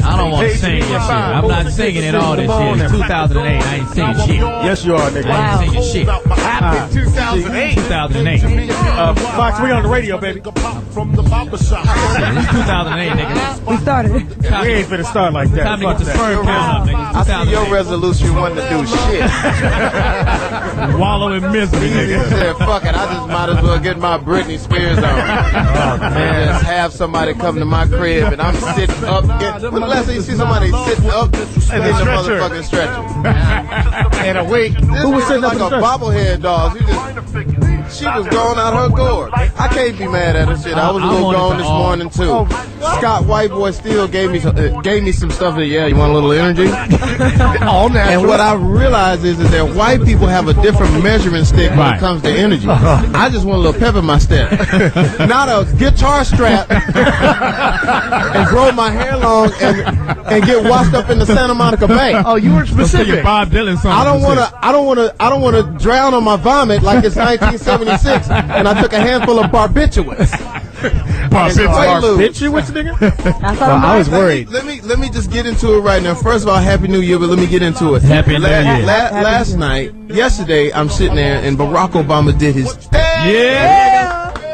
I don't want to sing this shit. I'm not singing it all this shit. It's 2008. I ain't singing shit. Yes, you are, nigga. I ain't singing shit. Happy 2008. 2008. Fox, we on the radio, baby. From the barber shop. It's 2008, nigga. We started. We ain't finna start like that. Time to get the sperm count up, nigga. I see your resolution wasn't to do shit. Wallow in misery, You nigga. said, fuck it, I just might as well get my Britney Spears on. Man, just have somebody come to my crib and I'm sitting up. When the last time you see somebody sitting up in the motherfucking stretcher? And a week. Who was sitting like a bobblehead doll? She was going out her gourd. I can't be mad at her shit. I was a little gone this morning too. Scott Whiteboy still gave me some stuff that, yeah, you want a little energy? All natural. And what I realized is that white people have a different measuring stick when it comes to energy. I just want a little pep in my step. Not a guitar strap and grow my hair long and get washed up in the Santa Monica Bay. Oh, you were specific. Bob Dylan song. I don't want to drown on my vomit like it's 1976 and I took a handful of barbiturates. Barbiturates, nigga? Well, I was worried. Let me just get into it right now. First of all, Happy New Year, but let me get into it. Happy New Year. Yesterday, I'm sitting there and Barack Obama did his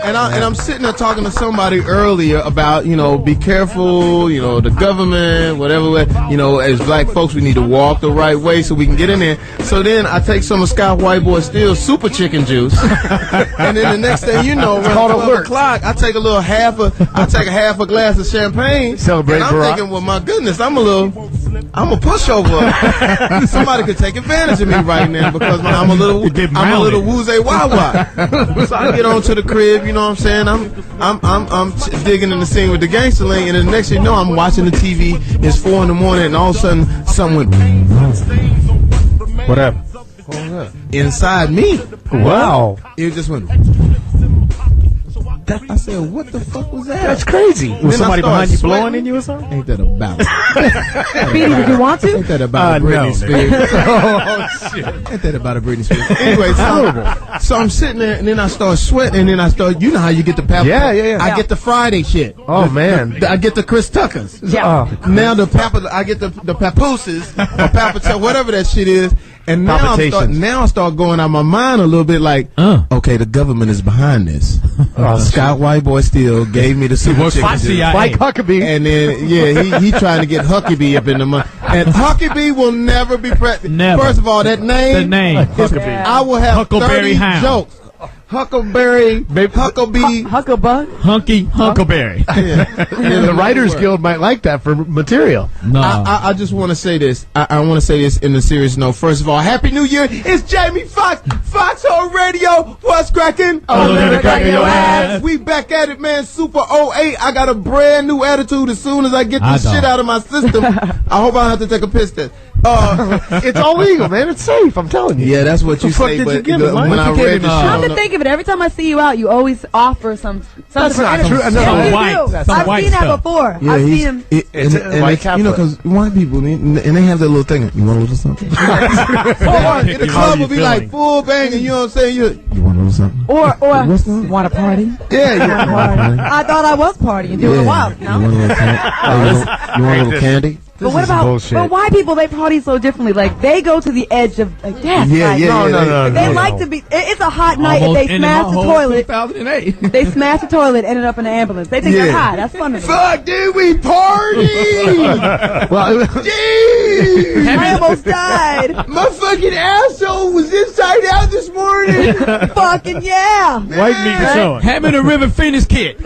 And I'm sitting there talking to somebody earlier about, be careful, the government, whatever, as black folks, we need to walk the right way so we can get in there. So then I take some of Scott Whiteboy Steele's super chicken juice. And then the next thing you know, around 12 o'clock, I take a half a glass of champagne. Celebrate and I'm Barack. thinking, well, my goodness, I'm a pushover. Somebody could take advantage of me right now because I'm a little woozy wah-wah. So I get on to the crib, you know what I'm saying? I'm digging in the scene with the gangster link, and the next thing you know, I'm watching the TV. It's 4 in the morning, and all of a sudden, something went. What happened? Inside me. Wow. It just went. I said, what the fuck was that? That's crazy. Was somebody behind you sweating. blowing in you or something? Ain't that about? Speedy, did you want to? Ain't that about Britney Spears? Oh, shit. Ain't that about a Britney Spears? Anyway, so I'm sitting there, and then I start sweating, and then I start, you know how you get the pap. Yeah. I get the Friday shit. Oh, man. I get the Chris Tuckers. Yeah. Now I get the papooses, or papacha, whatever that shit is. And now I start going out my mind a little bit like, okay, the government is behind this. Scott Whiteboy Steele gave me the super chicken juice. Mike Huckabee. And then, he trying to get Huckabee up in the money. And Huckabee will never be president. Never. First of all, that name. The name. Huckabee. I will have Huckleberry 30 Hound. jokes. Huckleberry, Huckabee. Huckabug? Huckleberry. The The Writers Guild might like that for material. No. I just want to say this. I want to say this in a serious note. First of all, Happy New Year. It's Jamie Foxx, Foxxhole Radio. What's cracking? the crack of your ass. We back at it, man. Super 08. I got a brand new attitude as soon as I get this shit out of my system. I hope I don't have to take a piss test. It's all legal, man. It's safe. I'm telling you. Yeah, that's what you say. Did But you give it, Mike? when I read the Come shit, to think of it, every time I see you out, you always offer something That's for not energy. true. Yes, Some you white- do. some I've white seen that stuff. before. yeah, I've seen him. It's a white because white people, and they have that little thing. You want a little something? In the club will be like full banging. You know what I'm saying? You want a little something? Or What's that? want a party? Yeah, yeah. I thought I was partying, doing a while. You want a little candy? You want a little candy? But what about but white people? They party so differently. Like they go to the edge of death. Yeah. They like to be. It's a hot night. If they smash the toilet, 2008. they smash the toilet, ended up in an ambulance. They think they're hot. That's fun to them. Fuck, dude, we party! Jeez! I almost died. My fucking asshole was inside out this morning. Fucking yeah. White meat is showing. Ham in a River Phoenix kit.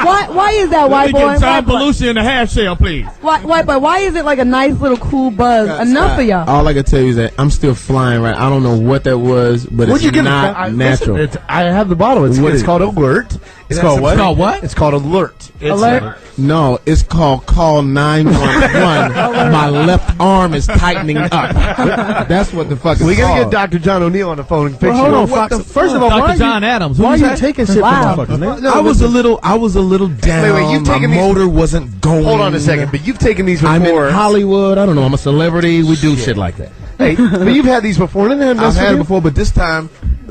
Why is that, white boy? Get Tom Belushi in the half shell, please. White boy, why is it like a nice little cool buzz? Enough for y'all. All I can tell you is that I'm still flying right. I don't know what that was, but it's not natural. Listen, I have the bottle. It's called Alert. It's called what? It's called what? It's called Alert. Alert? No, it's called Call 911. My left arm is tightening up. That's what the fuck it's We gotta called. get Dr. John O'Neill on the phone and fix Well, hold you. on, Fox. First of all, Dr. John Adams. Why are you that? taking shit Wow. from motherfuckers, man? I was a little down. Wait, you've taken my these- motor wasn't going. Hold on a second, but you've taken these before. I'm in Hollywood. I don't know. I'm a celebrity. We do shit like that. Hey, but you've had these before, didn't you? I've had it before, but this time,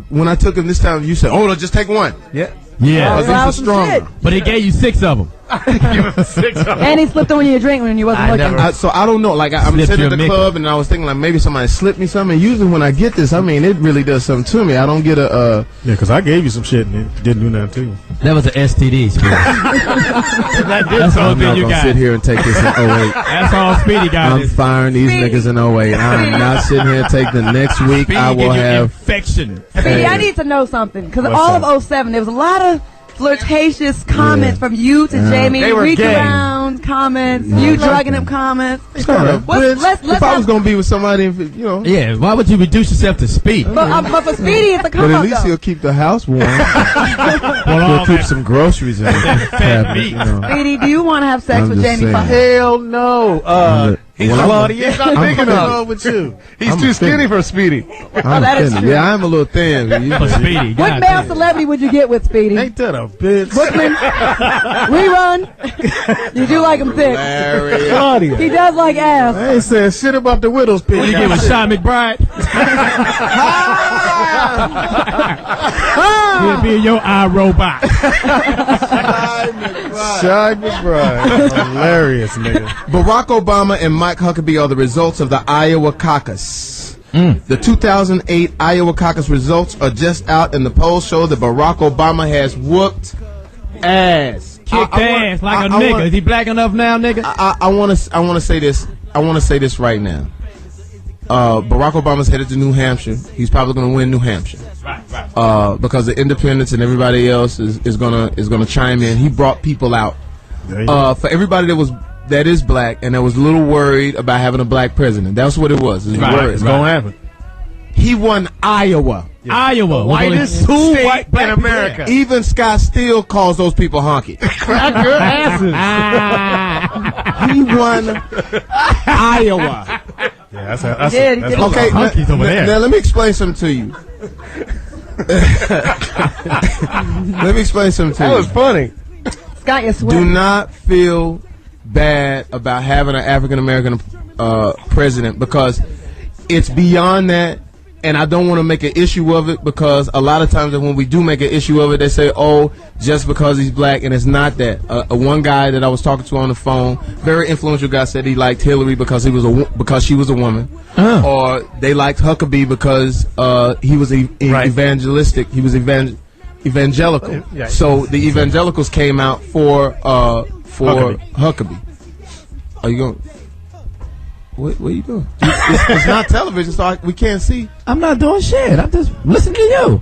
when I took them this time, you said, "Oh, no, just take one." Yeah. Yeah. These are stronger. But he gave you 6 of them. And he slipped on you a drink when you wasn't looking. So I don't know. Like I'm sitting at the club and I was thinking like maybe somebody slipped me something. And usually when I get this, I mean it really does something to me. I don't get a. Yeah, because I gave you some shit and it didn't do nothing to you. That was an STD, Speedy. That's all I'm not gonna sit here and take this in 08. That's all Speedy got. I'm firing these niggas in 08. I'm not sitting here and take the next week. Speedy I will have infection. Speedy, I need to know something because all of 07, there was a lot of flirtatious comments from you to Jamie. They were Reach gay. around comments. You drugging him comments. if I was gonna be with somebody, Yeah, why would you reduce yourself to Speed? But for Speedy, it's a but come at up least though. he'll keep the house warm. Well, He'll keep some groceries in the cabinet. Speedy, do you want to have sex I'm with just Jamie Foxx? Hell no. He's Claudia. He's not big enough. with you. He's too skinny for Speedy. That is true. Yeah, I'm a little thin. For Speedy. What God male damn. celebrity would you get with, Speedy? Ain't that a bitch? Bookman? Rerun? You do like him thick. Hilarious. Claudia. He does like ass. I ain't saying shit about the widow's pick. You get with Sean McBride? He'll be your iRobot. Shy McBride. Hilarious, nigga. Barack Obama and Mike Huckabee are the results of the Iowa caucus. The 2008 Iowa caucus results are just out, and the polls show that Barack Obama has whooped ass. Kicked ass like a nigga. Is he black enough now, nigga? I want to say this. I want to say this right now. Barack Obama's headed to New Hampshire. He's probably going to win New Hampshire. Right. Because the independents and everybody else is gonna chime in. He brought people out. For everybody that is black and that was a little worried about having a black president. That's what it was. It was worried. It's gonna happen. He won Iowa. Iowa. Whitest state in America. Even Scott Steele calls those people honky. Crack your asses. He won Iowa. Yeah, that's did. Okay, honkies over there. now let me explain something to you. Let me explain something to you. That was funny. Scott, you're Do sweating. not feel bad about having an African American president because it's beyond that, and I don't want to make an issue of it because a lot of times when we do make an issue of it, they say, "Oh, just because he's black," and it's not that. One guy that I was talking to on the phone, very influential guy, said he liked Hillary because she was a woman, or they liked Huckabee because he was evangelistic. He was evangelical. So the evangelicals came out for Huckabee. Are you going? What are you doing? It's not television, so we can't see. I'm not doing shit. I'm just listening to you.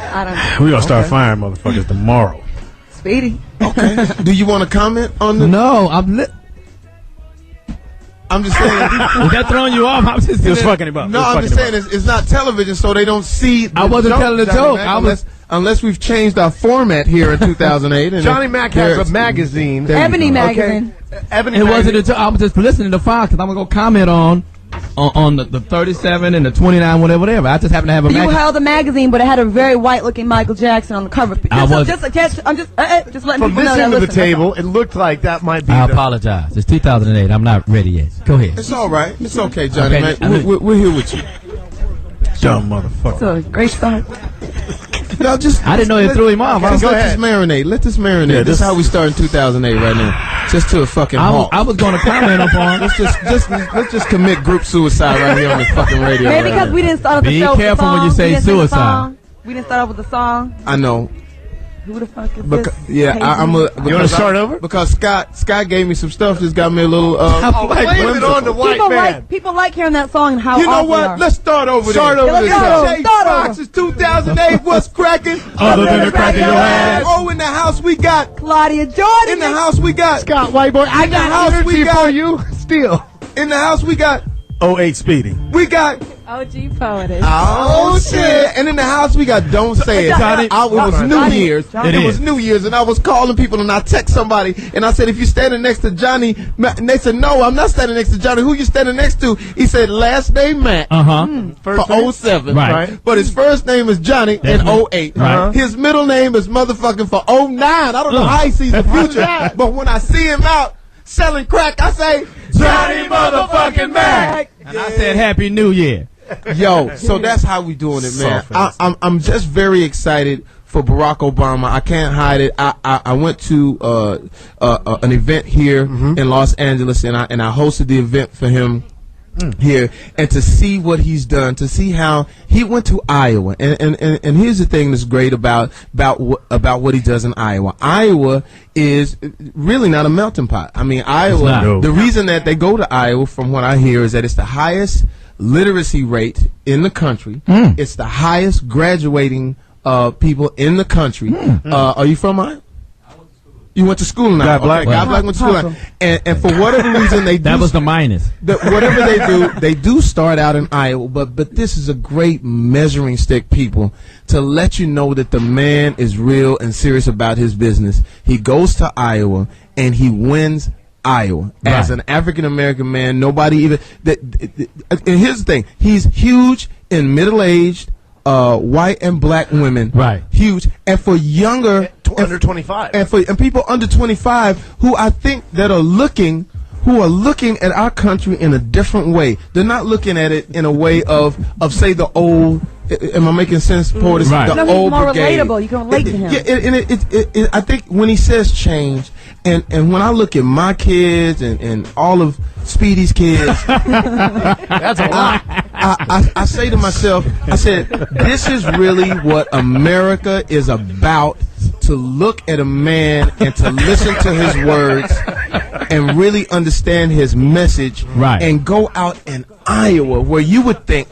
I don't know. We're gonna start firing motherfuckers tomorrow. Speedy. Okay. Do you want to comment on the? No, I'm just saying. Is that throwing you off? I'm just He was fucking him up. No, I'm just saying it's not television, so they don't see. I wasn't telling the joke. Unless we've changed our format here in 2008. And Johnny Mack has a magazine. There you Ebony go. magazine. Ebony It wasn't magazine. a joke. I was just listening to Fox because I'm gonna go comment on the 37 and the 29, whatever. I just happen to have a You magazine. held a magazine, but it had a very white-looking Michael Jackson on the cover. I'm just letting From people this know end that of the listen. table, it looked like that might be I the... apologize. It's 2008. I'm not ready yet. Go ahead. It's all right. It's okay, Johnny. Okay, Man. We're here with you. Dumb motherfucker. It's a great start. No, just I didn't know you threw him off. Just Go let ahead. this marinate. Let this marinate. Yeah, this is how we start in 2008 right now. Just to a fucking halt. I was going to comment upon. Let's just commit group suicide right here on the fucking radio. Maybe because we didn't start off the Be show with the careful when song. you say We didn't sing the suicide. song. We didn't start off with the song. I know. Who the fuck is this? Yeah, I'm a. You want to start over? Because Scott gave me some stuff. Just got me a little. Blame it on the white man. People like hearing that song and how You know awful they what? are. Let's start over. Start there. over this Jamie show. Start over. Foxx is 2008. What's cracking? Other than the crack in your ass. Oh, in the house we got. Claudia Jordan. In the house we got. Scott Whiteboy, I In the got house we energy got. for you. Steel. In the house we got. 08 Speedy. We got. OG Poetess. Oh shit! And in the house we got. Don't say it. Johnny, It was New Johnny, Year's. Johnny. It was New Year's, and I was calling people, and I text somebody, and I said, "If you're standing next to Johnny," and they said, "No, I'm not standing next to Johnny. Who you standing next to?" He said, "Last name Mack." For 07. Right. But his first name is Johnny in 08. Right. His middle name is motherfucking for 09. I don't know how he sees the future, but when I see him out selling crack, I say, Johnny motherfucking Mack. And I said Happy New Year. Yo, so that's how we doing it, man. I'm just very excited for Barack Obama. I can't hide it. I went to an event here in Los Angeles, and I hosted the event for him here, and to see what he's done, to see how he went to Iowa, and here's the thing that's great about what he does in Iowa. Iowa is really not a melting pot. I mean, Iowa. The reason that they go to Iowa, from what I hear, is that it's the highest literacy rate in the country. It's the highest graduating people in the country. Are you from Iowa? You went to school now. God Black went to school now. And for whatever reason they do. That was the minus. Whatever they do start out in Iowa. But this is a great measuring stick, people, to let you know that the man is real and serious about his business. He goes to Iowa and he wins Iowa. As an African American man, nobody even. And here's the thing: he's huge in middle-aged white and black women. Right. Huge. And for younger. Under 25. And people under 25 who I think that are looking at our country in a different way. They're not looking at it in a way of say the old. Am I making sense, Poetess? Right. The no, old he's more brigade. relatable. You can relate to him. Yeah, and I think when he says change, and when I look at my kids and all of Speedy's kids, That's a lot. I say to myself, I said, this is really what America is about. To look at a man and to listen to his words and really understand his message, and go out in Iowa where you would think,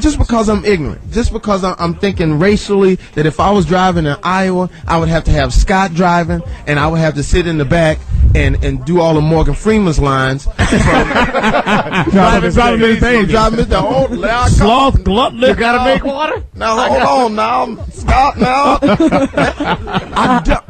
just because I'm ignorant, just because I'm thinking racially, that if I was driving in Iowa, I would have to have Scott driving, and I would have to sit in the back and do all of Morgan Freeman's lines. Driving the whole Sloth, glutton. You gotta make water? Now hold on, now Scott. Now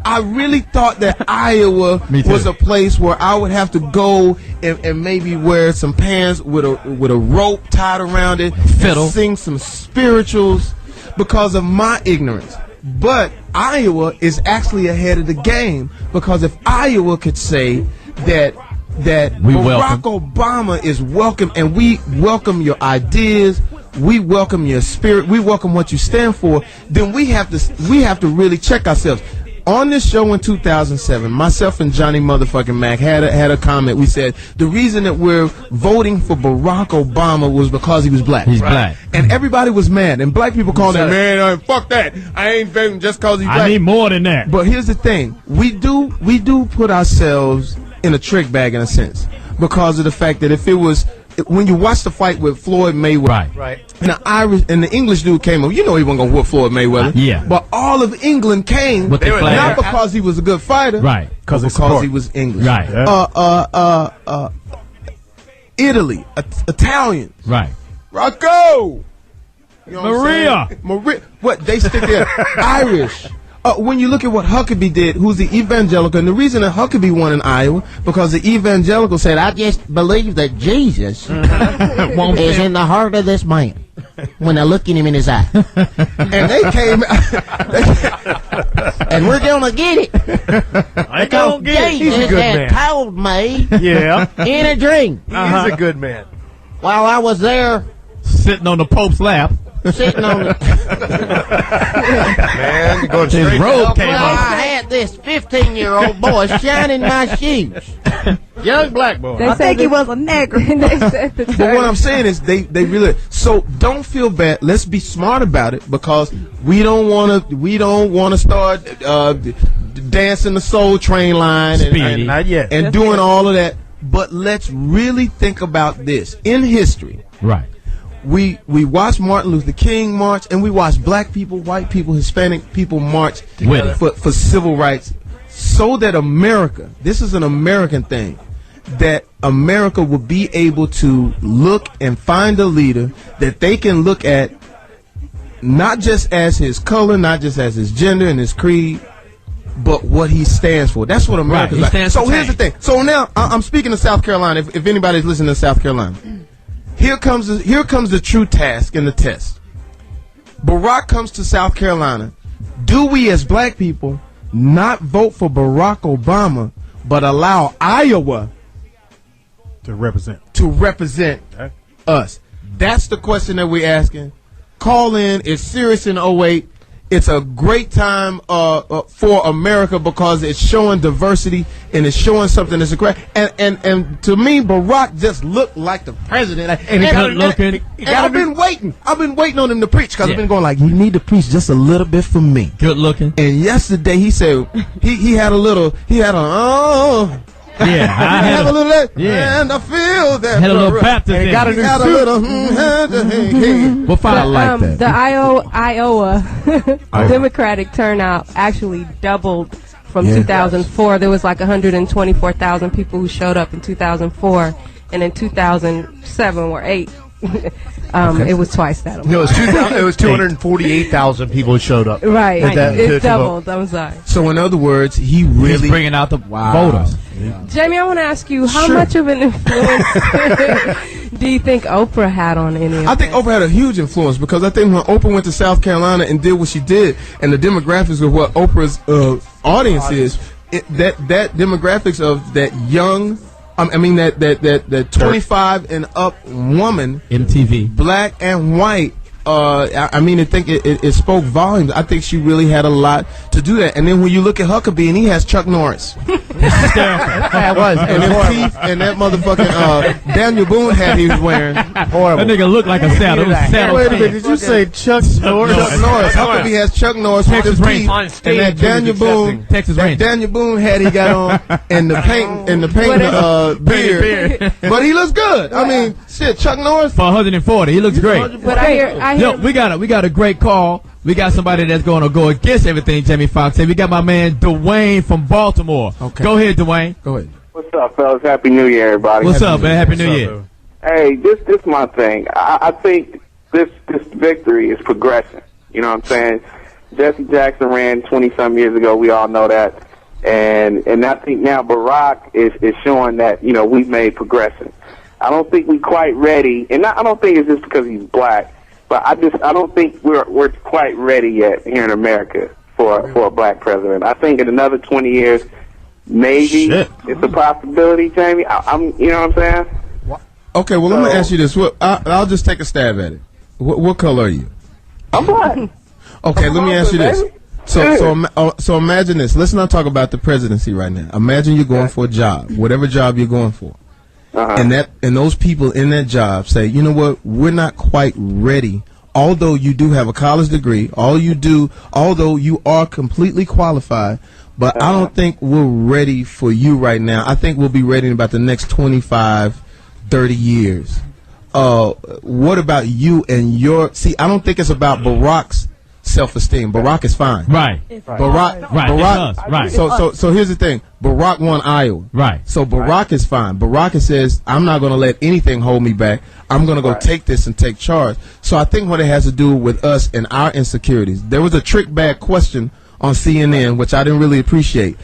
I really thought that Iowa was a place where I would have to go and maybe wear some pants with a rope tied around it, fiddle, and sing some spirituals because of my ignorance. But Iowa is actually ahead of the game, because if Iowa could say that Barack Obama is welcome, and we welcome your ideas, we welcome your spirit, we welcome what you stand for, then we have to really check ourselves. On this show in 2007, myself and Johnny motherfucking Mack had a comment. We said the reason that we're voting for Barack Obama was because he was black. He's black. And everybody was mad. And black people called him, man, fuck that. I ain't voting just because he's black. I need more than that. But here's the thing. We do put ourselves in a trick bag in a sense, because of the fact that when you watch the fight with Floyd Mayweather, Right. and the English dude came over, you know he wasn't gonna whoop Floyd Mayweather. Yeah. But all of England came, With the flag. not because he was a good fighter, Right. but because he was English. Right. Italy, Italians. Right. Rocco. You know Maria. Maria. What they stick there? Irish. When you look at what Huckabee did, who's the evangelical, and the reason that Huckabee won in Iowa, because the evangelical said, I just believe that Jesus is in the heart of this man when I look at him in his eye. And they came, and we're going to get it. I don't get it. He's a good man. Told me in a dream. He's a good man. While I was there sitting on the Pope's lap. sitting on the Man, you're going His straight robe came well, off. I had this 15-year-old boy shining my shoes. young black boy. They think he was a negro. They said the But what I'm saying is they really, so don't feel bad. Let's be smart about it, because we don't want to start dancing the Soul Train line Speedy. Not yet. and doing all of that. But let's really think about this. In history, Right. we watched Martin Luther King march, and we watched black people, white people, Hispanic people march With it. for civil rights, so that America, this is an American thing, that America will be able to look and find a leader that they can look at, not just as his color, not just as his gender and his creed, but what he stands for. That's what America's Right, he stands So for here's the thing. So now I'm speaking of South Carolina. If anybody's listening to South Carolina, here comes the true task and the test. Barack comes to South Carolina. Do we as black people not vote for Barack Obama, but allow Iowa To represent. to us? That's the question that we're asking. Call in. It's serious in 08. it's a great time for America because it's showing diversity and it's showing something that's great. And to me, Barack just looked like the president. And good looking. I've been waiting on him to preach because I've been going like, you need to preach just a little bit for me. Good looking. And yesterday he said he had I had a little that, yeah. And I feel that. Had a little baptism. And got a new Well, I like that. The Iowa Democratic turnout actually doubled from 2004. There was like 124,000 people who showed up in 2004, and in 2007 or 8. It was twice that. No, it was 248,000 people who showed up. Right. It doubled. I'm sorry. So in other words, he's bringing out the voters. Yeah. Jamie, I want to ask you, how much of an influence do you think Oprah had on any of I think Oprah had a huge influence because I think when Oprah went to South Carolina and did what she did, and the demographics of what Oprah's audience is, that demographics of that young, that 25 and up woman, MTV, black and white. I think it spoke volumes. I think she really had a lot to do that. And then when you look at Huckabee, and he has Chuck Norris. That was. And them teeth and that motherfucking Daniel Boone hat he was wearing. Horrible. That nigga looked like a saddle. Wait a minute, did you say Chuck Norris? Chuck Norris. Huckabee has Chuck Norris with his teeth. And that Daniel Boone, Daniel Boone hat he got on, and the paint, beard. But he looks good. I mean, shit, Chuck Norris. For 140, he looks great. But I hear. Yo, we got a great call. We got somebody that's going to go against everything Jamie Foxx said. We got my man Dwayne from Baltimore. Okay. Go ahead, Dwayne. Go ahead. What's up, fellas? Happy New Year, everybody. What's up, man? Happy New Year. Hey, this my thing. I think this victory is progression. You know what I'm saying? Jesse Jackson ran 20-some years ago. We all know that. And I think now Barack is showing that, we've made progression. I don't think we're quite ready, and I don't think it's just because he's black, but I don't think we're quite ready yet here in America for a black president. I think in another 20 years, maybe it's a possibility, Jamie. You know what I'm saying? Okay, well, let me ask you this. I'll just take a stab at it. What color are you? I'm black. Okay, let me ask you this. So imagine this. Let's not talk about the presidency right now. Imagine you're going for a job, whatever job you're going for. And those people in that job say, you know what, we're not quite ready. Although you do have a college degree, although you are completely qualified, but I don't think we're ready for you right now. I think we'll be ready in about the next 25, 30 years. What about you and your? See, I don't think it's about Barack's self-esteem. Barack is fine. Right. Barack. Right. So here's the thing. Barack won Iowa. Right. So Barack is fine. Barack says, I'm not going to let anything hold me back. I'm going to go take this and take charge. So I think what it has to do with us and our insecurities. There was a trick bag question on CNN, which I didn't really appreciate.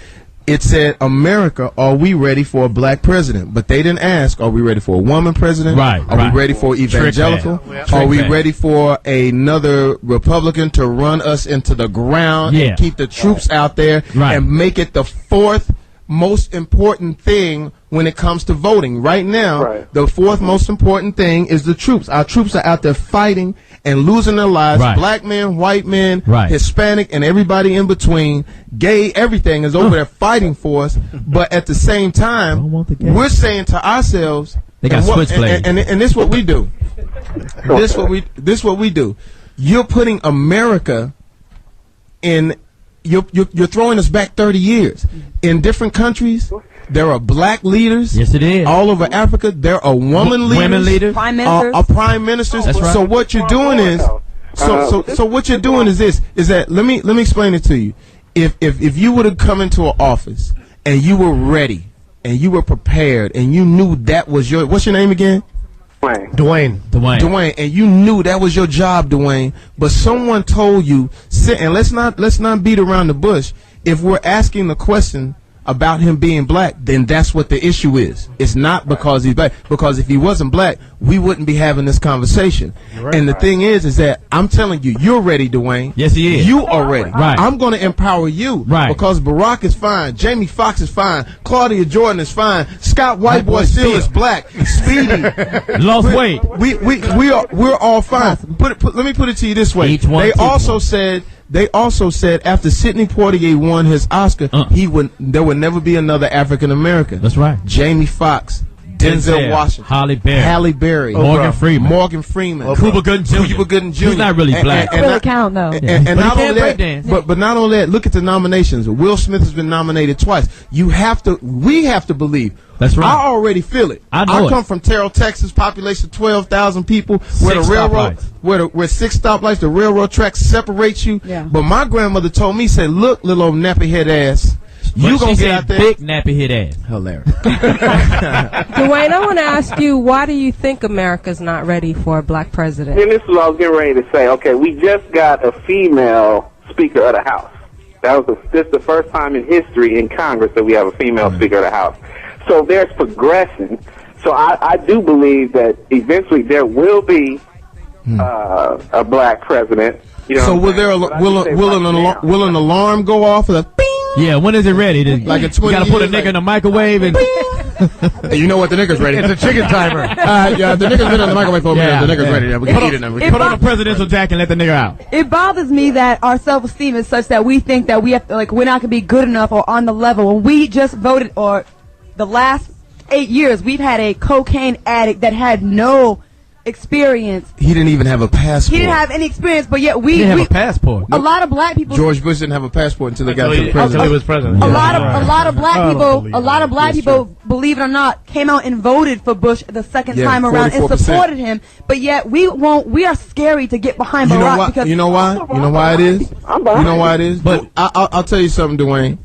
It said, America, are we ready for a black president? But they didn't ask, are we ready for a woman president? Right. Are we ready for evangelical? Are we ready for another Republican to run us into the ground and keep the troops out there and make it the fourth most important thing when it comes to voting? Right now, the fourth most important thing is the troops. Our troops are out there fighting and losing their lives. Black men, white men, Hispanic, and everybody in between, gay, everything is over there fighting for us. But at the same time, we're saying to ourselves, they got switchblades. And this is what we do. This what we do. You're putting America in. You're throwing us back 30 years. In different countries, there are black leaders. Yes, it is. All over Africa, there are women leaders. Prime ministers. Prime ministers. That's right. So what you're doing is, so what you're doing is this: is that let me explain it to you. If you would have come into an office and you were ready and you were prepared and you knew that was your, what's your name again? Dwayne, and you knew that was your job, Dwayne, but someone told you, sit, and let's not beat around the bush. If we're asking the question about him being black, then that's what the issue is. It's not because he's black, because if he wasn't black, we wouldn't be having this conversation. And the thing is that I'm telling you, you're ready, Dwayne. Yes, he is. You are ready. Right. I'm going to empower you. Right. Because Barack is fine. Jamie Foxx is fine. Claudia Jordan is fine. Scott Whiteboy still is black. Speedy. Lost weight. We're all fine. Let me put it to you this way. They also said they also said after Sidney Poitier won his Oscar, there would never be another African American. That's right. Jamie Foxx, Denzel Washington, Halle Berry, Morgan Freeman, Cuba Gooding Jr. He's not really black. That really count though. And not only that, but not only that, look at the nominations. Will Smith has been nominated twice. We have to believe. That's right. I already feel it. I come from Terrell, Texas, population 12,000 people, where the railroad, where 6 stoplights, the railroad tracks separate you. Yeah. But my grandmother told me, said, "Look, little old nappy head ass, you gonna get out there." Big nappy head ass. Hilarious. Dwayne, I want to ask you, why do you think America's not ready for a black president? And this is what I was getting ready to say. Okay, we just got a female Speaker of the House. This is the first time in history in Congress that we have a female Speaker of the House. So there's progression. So I do believe that eventually there will be a black president. You know, so will an alarm go off? Of the bing? Yeah, when is it ready? Like a 20 you gotta put a nigga in the microwave and. You know what, the nigga's ready. It's a chicken timer. Yeah, the nigga's been in the microwave for a minute. The nigga's ready. We can eat it now. Put on a presidential jacket and let the nigga out. It bothers me that our self-esteem is such that we think that we have to, we're not gonna be good enough or on the level. When we just voted, or the last 8 years, we've had a cocaine addict that had no experience. He didn't even have a passport. He didn't have any experience, but yet we didn't have a passport. A lot of black people. George Bush didn't have a passport until he got to the president. Until he was president. A lot of black people, believe it or not, came out and voted for Bush the second time around 44%. And supported him. But yet we are scary to get behind Barack because you know why? You know why it is? You know why it is? But I'll tell you something, Dwayne.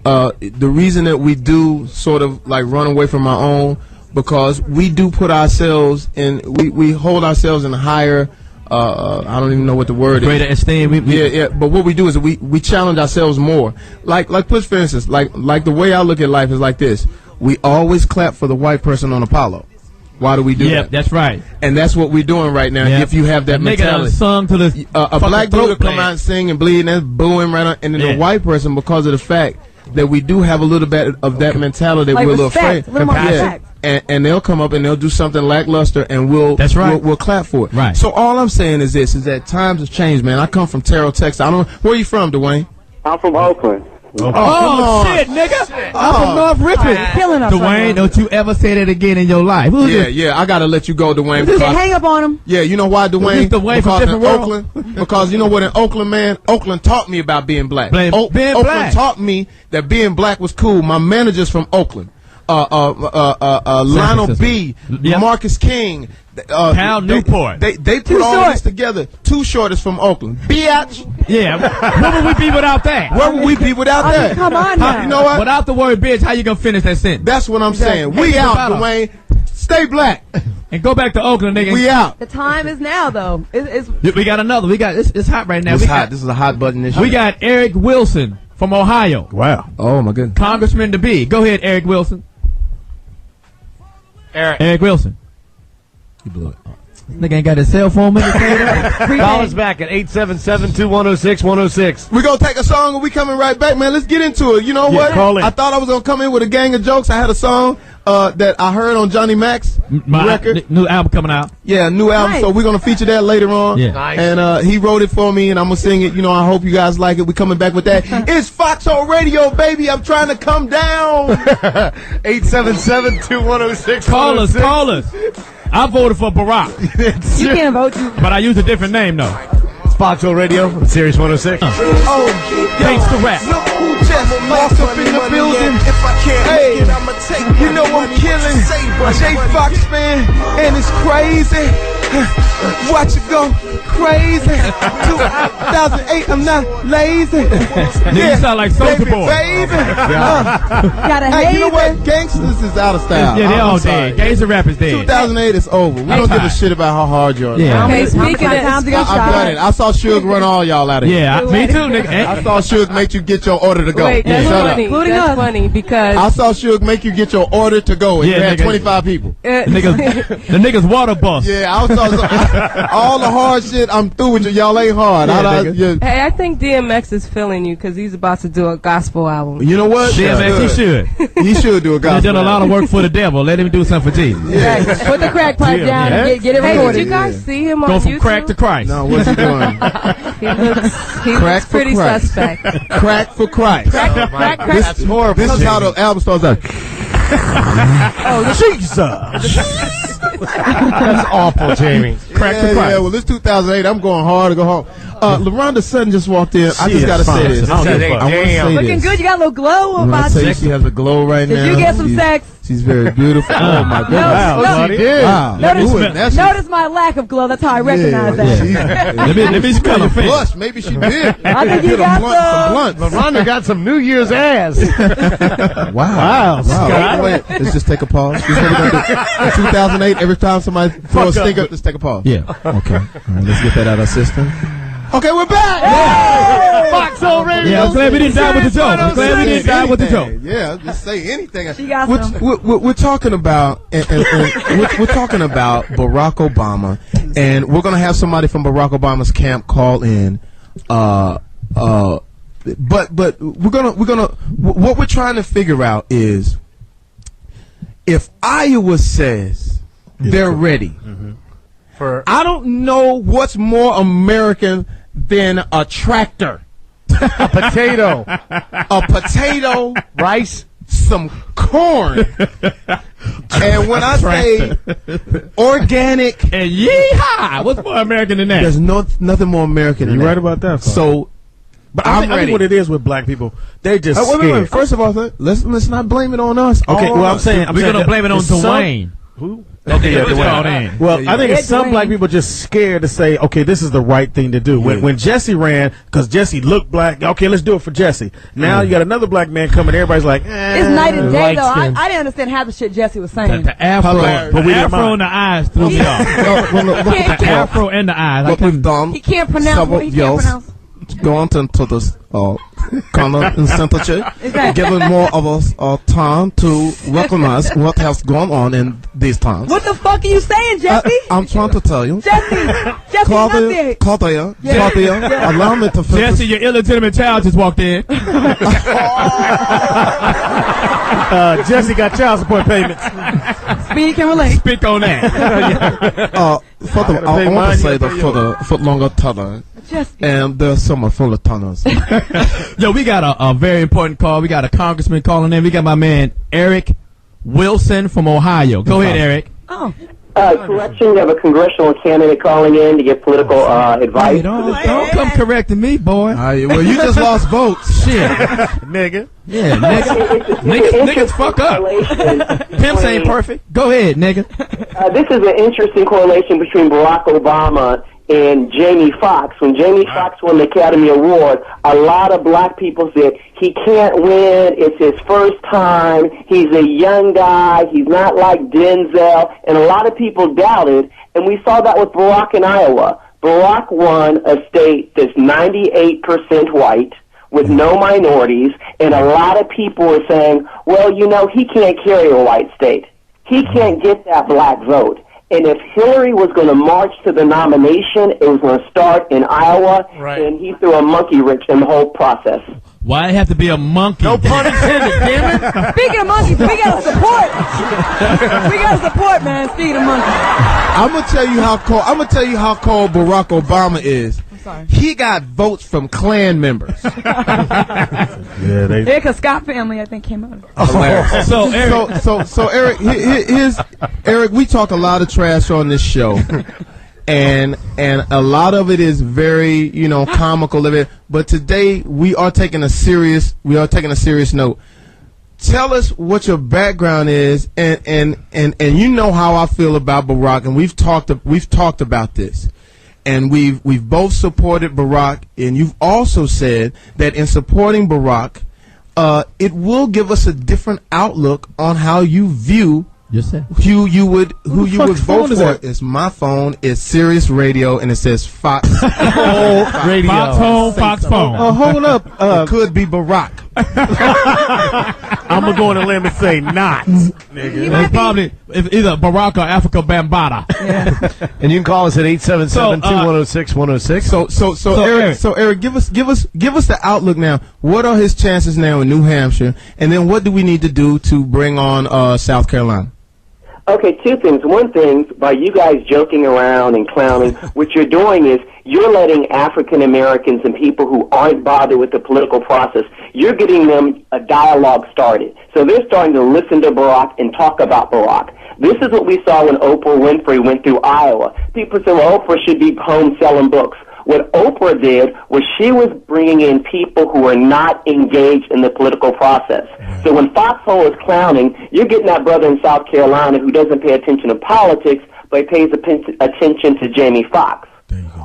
The reason that we do sort of run away from our own, because we do put ourselves in, we hold ourselves in higher, I don't even know what the word is. Greater esteem. Yeah. But what we do is we challenge ourselves more. Like for instance, like the way I look at life is like this. We always clap for the white person on Apollo. Why do we do that? Yeah, that's right. And that's what we're doing right now. Yep. If you have that mentality, sung to the a black dude will come out and sing and bleed and that's booing right on, and then the white person, because of the fact that we do have a little bit of that mentality, we're a little afraid. And they'll come up and they'll do something lackluster, and we'll clap for it. Right. So all I'm saying is this: is that times have changed, man. I come from Terrell, Texas. I don't know where you from, Dwayne. I'm from Oakland. Oh shit, nigga! I'm from North Richmond. Killing us, Dwayne. Don't you ever say that again in your life? Yeah. I gotta let you go, Dwayne. Because hang up on him. Yeah, you know why, Dwayne? Because in Oakland. Because you know what, in Oakland, man, Oakland taught me about being black. Oakland taught me that being black was cool. My manager's from Oakland. Lionel B, Marcus King, Cal Newport. They put all this together. Too Short is from Oakland. Biatch. Yeah. Where would we be without that? Where would we be without that? Come on now. You know what? Without the word bitch, how you gonna finish that sentence? That's what I'm saying. We out, Dwayne. Stay black. And go back to Oakland, nigga. We out. The time is now, though. We got another. It's hot right now. It's hot. This is a hot button issue. We got Eric Wilson from Ohio. Wow. Oh my goodness. Congressman to be. Go ahead, Eric Wilson. Eric Wilson. You blew it. This nigga ain't got his cell phone. Call us back at 877-210-6106. We're going to take a song and we coming right back, man. Let's get into it. You know what? Call in. I thought I was going to come in with a gang of jokes. I had a song that I heard on Johnny Mack's record. New album coming out. Yeah, new album. Nice. So we're going to feature that later on. Yeah. Nice. And he wrote it for me, and I'm going to sing it. You know, I hope you guys like it. We're coming back with that. It's Foxxhole Radio, baby. I'm trying to come down. 877-210-6106. Call us. I voted for Barack. You can't vote. But I used a different name, though. It's Foxxhole Radio, Series 106. Thanks to rap. Look who just walked up in the building. Hey, you know I'm killing. J Fox fan, and it's crazy. Watch it go crazy. 2008, I'm not lazy. You sound like Soulja Boy. Baby. Gotta Hey, you know hate what? Gangsters is out of style. Yeah, they I'm all sorry. dead. Gangsta rap is dead. 2008 is over. We don't give a shit about how hard you are. Yeah. Okay, speaking of I've done it. I saw Suge run all y'all out of here. Yeah, me too, nigga. I saw Suge make you get your order to go. Wait, that's Shut funny. up. That's funny because I saw Suge make you get your order to go. And Yeah, you had nigga. 25 people. The niggas water bust. Yeah, I saw because all the hard shit, I'm through with you. Y'all ain't hard. Hey, I think DMX is feeling you because he's about to do a gospel album. You know what? DMX, he should. He should do a gospel. He's done a lot of work for the devil. Let him do something for Jesus. Exactly. Put the crack pipe down and get it Hey, recorded. did you guys see him on Go from YouTube? crack to Christ. No, what's he doing? He Crack looks for pretty Christ. suspect. Crack for Christ. Crack. That's horrible. This is how the album starts out. Jesus. That's awful, Jamie. Crack for Christ. Yeah, well, this 2008, I'm going hard to go home. LaRonda Sutton just walked in. I just got to say this. I want to say Looking good. You got a little glow about you. She has a glow right now. Did you get some sex? She's very beautiful. Oh, my goodness. Wow. Notice my lack of glow. That's how I recognize that. Let me smell your face. Blush. Maybe she did. I think you got some. LaRonda got some New Year's ass. Wow. Wait, let's just take a pause. This is what we're gonna do. In 2008, every time somebody throws a stink up, let's take a pause. Yeah. Okay. All right, let's get that out of our system. Okay, we're back. Foxxhole Radio. Yeah, I'm glad we didn't die with the joke. I'm glad we didn't die with the joke. Yeah, just say anything. She got some. We're talking about, we're talking about Barack Obama, and we're gonna have somebody from Barack Obama's camp call in. But we're gonna what we're trying to figure out is if Iowa says they're ready. I don't know what's more American than a tractor, A potato, rice, some corn, and when I say organic, And yeehaw! What's more American than that? there's nothing more American than You're that. right about that. So, but I think what it is with black people, they just scared. First of all, let's not blame it on us. Okay, well, I'm saying We're going to blame it on Dwayne. Who? Okay, let's call in. Well, I think it's some black people just scared to say, okay, this is the right thing to do. When Jesse ran, because Jesse looked black, okay, let's do it for Jesse. Now you got another black man coming, everybody's like, It's night and day, though. I didn't understand half the shit Jesse was saying. The afro, But we the didn't afro mind. and the eyes threw me off. The afro and the eyes. I couldn't. He can't pronounce what he can't pronounce. Go on to this kind of incentive, giving more of us time to recognize what has gone on in these times. What the fuck are you saying, Jesse? I'm trying to tell you. Jesse, Claudia, allow me to finish. Jesse, your illegitimate child just walked in. Jesse got child support payments. Speedy can relate. Speak on that. I want to say for the foot longer tunnel, and there's some full of tunnels. Yo, we got a very important call. We got a congressman calling in. We got my man Eric Wilson from Ohio. Go ahead, Eric. Correction, you have a congressional candidate calling in to get political advice. Hey, don't come correcting me, boy. Well, you just lost votes. Shit. Nigga. Yeah, niggas fuck up. Pimps ain't perfect. Go ahead, nigga. This is an interesting correlation between Barack Obama and Jamie Foxx. When Jamie Foxx won the Academy Award, a lot of black people said he can't win. It's his first time. He's a young guy. He's not like Denzel. And a lot of people doubted. And we saw that with Barack in Iowa. Barack won a state that's 98% white with no minorities. And a lot of people were saying, well, you know, he can't carry a white state. He can't get that black vote. And if Hillary was going to march to the nomination, it was going to start in Iowa, and he threw a monkey wrench in the whole process. Why it have to be a monkey? No pun intended, damn it. Speaking of monkeys, we got to support. We got to support, man. Speaking of monkeys. I'm gonna tell you how cold Barack Obama is. He got votes from Klan members. Yeah, they. Because Scott family, I think, came out. So Eric, Eric, we talk a lot of trash on this show, and a lot of it is very, comical of it. But today we are taking a serious note. Tell us what your background is, and you know how I feel about Barack, and we've talked about this. And we've both supported Barack, and you've also said that in supporting Barack, it will give us a different outlook on how you view who you would vote for. It's my phone. It's Sirius Radio, and it says Foxxhole Radio. Fox phone. Hold up. It could be Barack. I'm going to go on a limb and say not. It's probably either Barack or Africa Bambaataa. Yeah. And you can call us at 877-2106-106. So Eric, give us the outlook now. What are his chances now in New Hampshire? And then what do we need to do to bring on South Carolina? Okay, two things. One thing, by you guys joking around and clowning, what you're doing is you're letting African Americans and people who aren't bothered with the political process, you're getting them a dialogue started. So they're starting to listen to Barack and talk about Barack. This is what we saw when Oprah Winfrey went through Iowa. People said, well, Oprah should be home selling books. What Oprah did was she was bringing in people who were not engaged in the political process. So when Foxxhole is clowning, you're getting that brother in South Carolina who doesn't pay attention to politics, but pays attention to Jamie Foxx.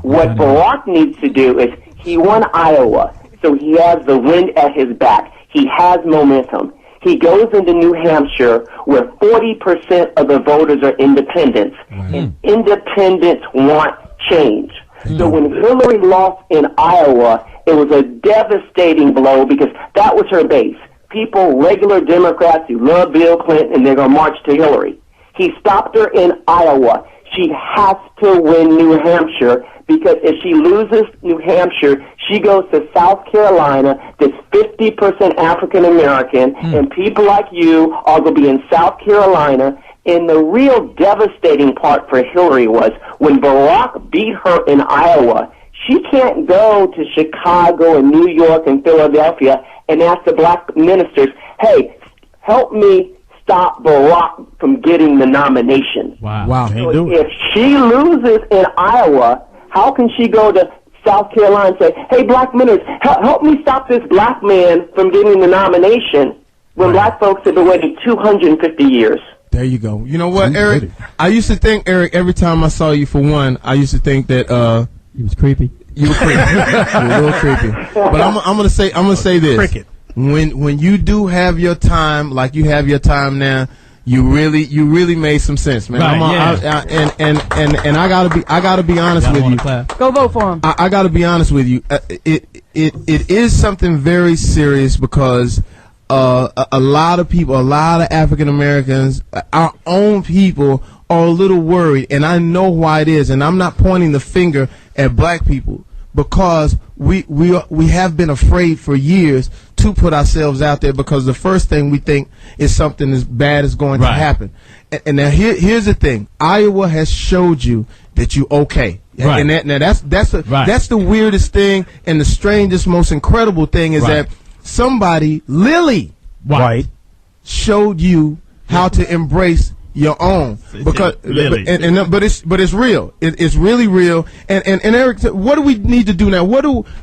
What Barack needs to do is he won Iowa, so he has the wind at his back. He has momentum. He goes into New Hampshire where 40% of the voters are independents, and independents want change. So when Hillary lost in Iowa, it was a devastating blow because that was her base. People, regular Democrats who love Bill Clinton, and they're going to march to Hillary. He stopped her in Iowa. She has to win New Hampshire because if she loses New Hampshire, she goes to South Carolina that's 50% African American, and people like you are going to be in South Carolina. And the real devastating part for Hillary was when Barack beat her in Iowa, she can't go to Chicago and New York and Philadelphia and ask the black ministers, hey, help me stop Barack from getting the nomination. Wow. So if she loses in Iowa, how can she go to South Carolina and say, hey, black ministers, help me stop this black man from getting the nomination when black folks have been waiting 250 years? There you go. You know what, Eric? I used to think, Eric, every time I saw you for one, I used to think that he was creepy. You were creepy. You were a little creepy. But I'm gonna say this. Cricket. When you do have your time, like you have your time now, you really made some sense, man. Right, And I gotta be honest with you. Go vote for him. I gotta be honest with you. It is something very serious because a lot of people, a lot of African Americans, our own people, are a little worried, and I know why it is. And I'm not pointing the finger at black people because we have been afraid for years to put ourselves out there because the first thing we think is something as bad is going to happen. And now here's the thing: Iowa has showed you that you okay. Right. And that's the weirdest thing and the strangest, most incredible thing is that somebody, Lily White, showed you how to embrace your own because but it's real. It's really real. And Eric, what do we need to do now?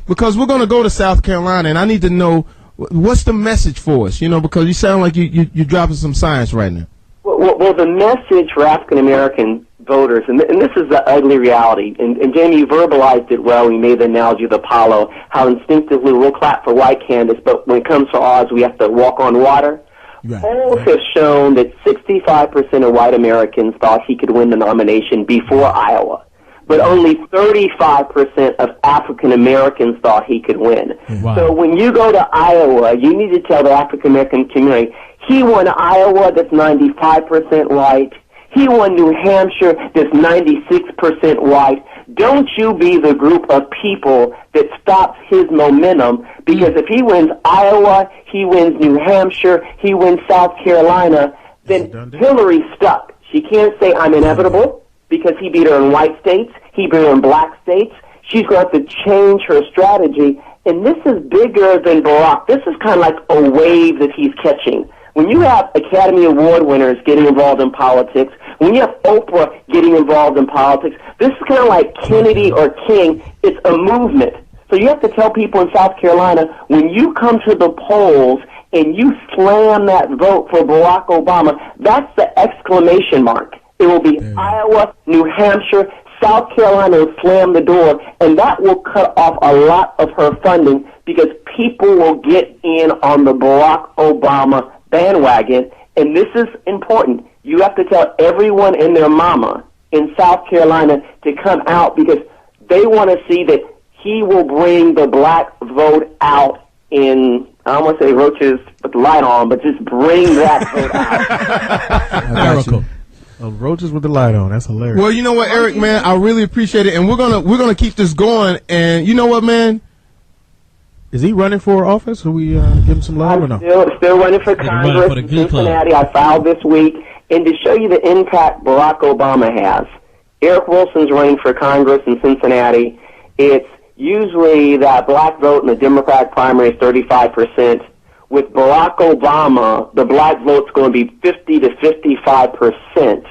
Because we're going to go to South Carolina, and I need to know what's the message for us. You know, because you sound like you're dropping some science right now. Well, the message for African American voters, and this is the ugly reality, and Jamie, you verbalized it well. You made the analogy of Apollo, how instinctively we'll clap for white candidates, but when it comes to ours, we have to walk on water. Polls have shown that 65% of white Americans thought he could win the nomination before Iowa, but only 35% of African Americans thought he could win. So when you go to Iowa, you need to tell the African American community, he won Iowa that's 95% white. He won New Hampshire that's 96% white. Don't you be the group of people that stops his momentum, because if he wins Iowa, he wins New Hampshire, he wins South Carolina, then Hillary's stuck. She can't say I'm inevitable because he beat her in white states, he beat her in black states. She's going to have to change her strategy, and this is bigger than Barack. This is kind of like a wave that he's catching. When you have Academy Award winners getting involved in politics, when you have Oprah getting involved in politics, this is kind of like Kennedy or King. It's a movement. So you have to tell people in South Carolina, when you come to the polls and you slam that vote for Barack Obama, that's the exclamation mark. It will be Iowa, New Hampshire, South Carolina will slam the door, and that will cut off a lot of her funding because people will get in on the Barack Obama bandwagon, and this is important. You have to tell everyone and their mama in South Carolina to come out because they want to see that he will bring the black vote out in I don't want to say roaches with the light on, but just bring that vote out. Miracle. Roaches with the light on. That's hilarious. Well, you know what, Eric, man, I really appreciate it, and we're gonna keep this going. And you know what, man? Is he running for office? Or we give him some love or no? Still running for Congress in Cincinnati. I filed this week, and to show you the impact Barack Obama has, Eric Wilson's running for Congress in Cincinnati. It's usually that black vote in the Democratic primary is 35%. With Barack Obama, the black vote's going to be 50 to 55%.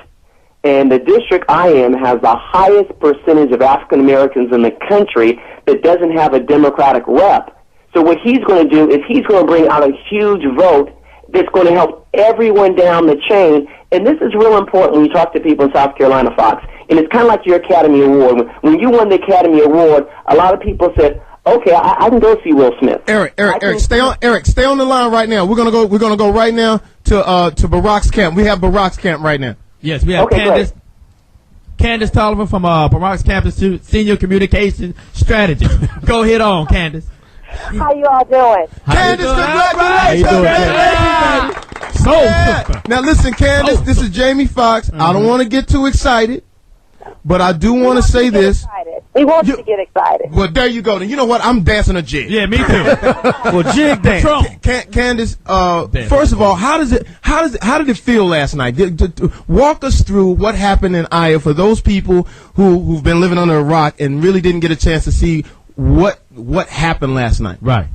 And the district I am has the highest percentage of African Americans in the country that doesn't have a Democratic rep. So what he's going to do is he's going to bring out a huge vote that's going to help everyone down the chain. And this is real important when you talk to people in South Carolina, Fox. And it's kind of like your Academy Award. When you won the Academy Award, a lot of people said, okay, I can go see Will Smith. Eric, stay on the line right now. We're gonna go right now to Barack's camp. We have Barack's camp right now. Yes, we have Candace Tolliver from Barack's campus, senior communication strategist. Go ahead on, Candace. How you all doing? Candace, congratulations! Now listen, Candace, this is Jamie Foxx. I don't want to get too excited, but I do want to say this. We want you to get excited. Well, there you go. Then you know what? I'm dancing a jig. Yeah, me too. Well, jig dance. Candace, first of all, how did it feel last night? Walk us through what happened in Iowa for those people who've been living under a rock and really didn't get a chance to see what happened last night. Right.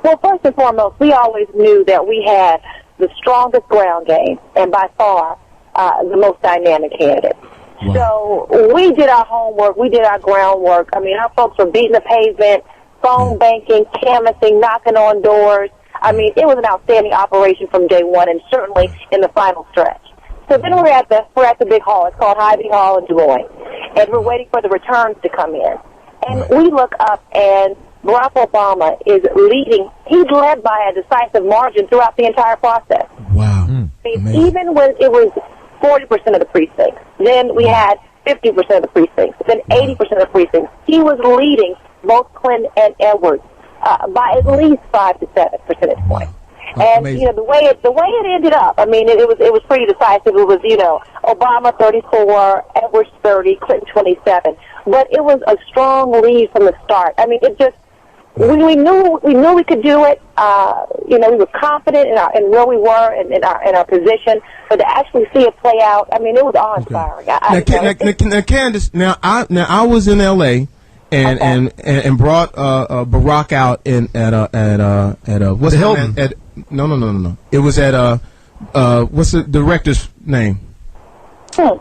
Well, first and foremost, we always knew that we had the strongest ground game and by far the most dynamic candidate. Wow. So we did our homework, we did our groundwork. I mean, our folks were beating the pavement, phone banking, canvassing, knocking on doors. I mean, it was an outstanding operation from day one, and certainly in the final stretch. So then we're at the big hall. It's called Hy-Vee Hall in Des Moines, and we're waiting for the returns to come in. And we look up, and Barack Obama is leading. He's led by a decisive margin throughout the entire process. Wow. I mean, even when it was 40% of the precincts, then we had 50% of the precincts, then 80% of the precincts. He was leading both Clinton and Edwards by at least 5 to 7 percentage points. And you know the way it ended up. I mean, it was pretty decisive. It was Obama 34, Edwards 30, Clinton 27. But it was a strong lead from the start. I mean, it just we knew we could do it. We were confident in where we were and in our position. But to actually see it play out, I mean, it was awe-inspiring. Now, Candace, I was in L.A. and brought Barack out at what's the Hilton? No. It was at what's the director's name? Brett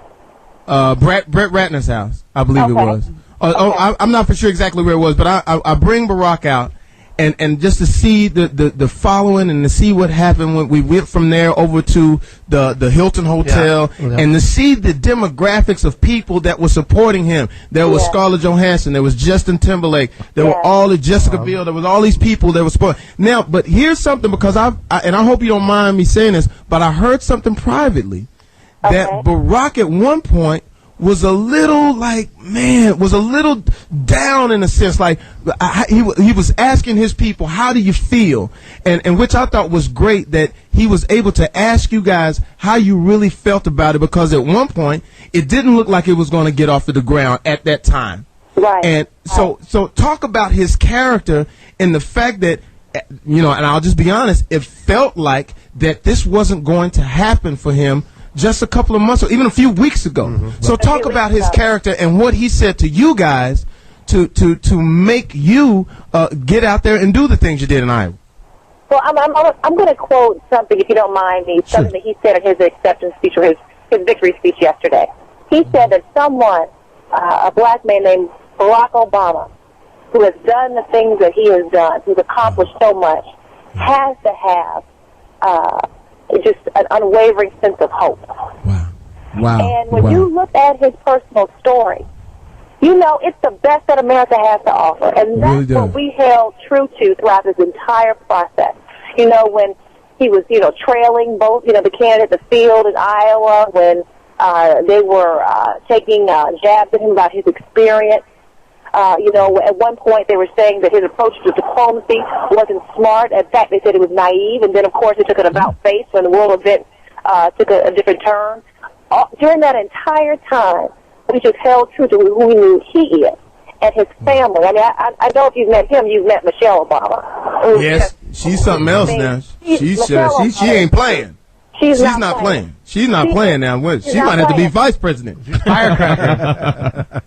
Ratner's house, I believe it was. I'm not for sure exactly where it was, but I bring Barack out, and just to see the following and to see what happened when we went from there over to the Hilton Hotel, and to see the demographics of people that were supporting him. There was Scarlett Johansson, there was Justin Timberlake, there were all the Jessica Biel, there was all these people that were supporting. Now, but here's something, because I hope you don't mind me saying this, but I heard something privately that Barack at one point was a little down in a sense, like he was asking his people, how do you feel? And which I thought was great, that he was able to ask you guys how you really felt about it, because at one point it didn't look like it was going to get off of the ground at that time. Right. And so talk about his character and the fact that, and I'll just be honest, it felt like that this wasn't going to happen for him just a couple of months or even a few weeks ago. Mm-hmm. So talk about his character and what he said to you guys to make you get out there and do the things you did in Iowa. Well, I'm going to quote something, if you don't mind me, something that he said at his acceptance speech or his victory speech yesterday. He said that someone, a black man named Barack Obama, who has done the things that he has done, who's accomplished so much, has to have just an unwavering sense of hope. Wow. And when you look at his personal story, it's the best that America has to offer. And that's what we held true to throughout this entire process. When he was, trailing both, the candidate, the field in Iowa, when they were taking jabs at him about his experience. At one point they were saying that his approach to diplomacy wasn't smart. In fact, they said it was naive. And then, of course, it took an about face when the world event took a different turn. During that entire time, we just held true to who we knew he is and his family. I mean, I know if you've met him, you've met Michelle Obama. Yes, she's something else now. She ain't playing. She's not playing. She's not playing now. She might have to be vice president. Firecracker.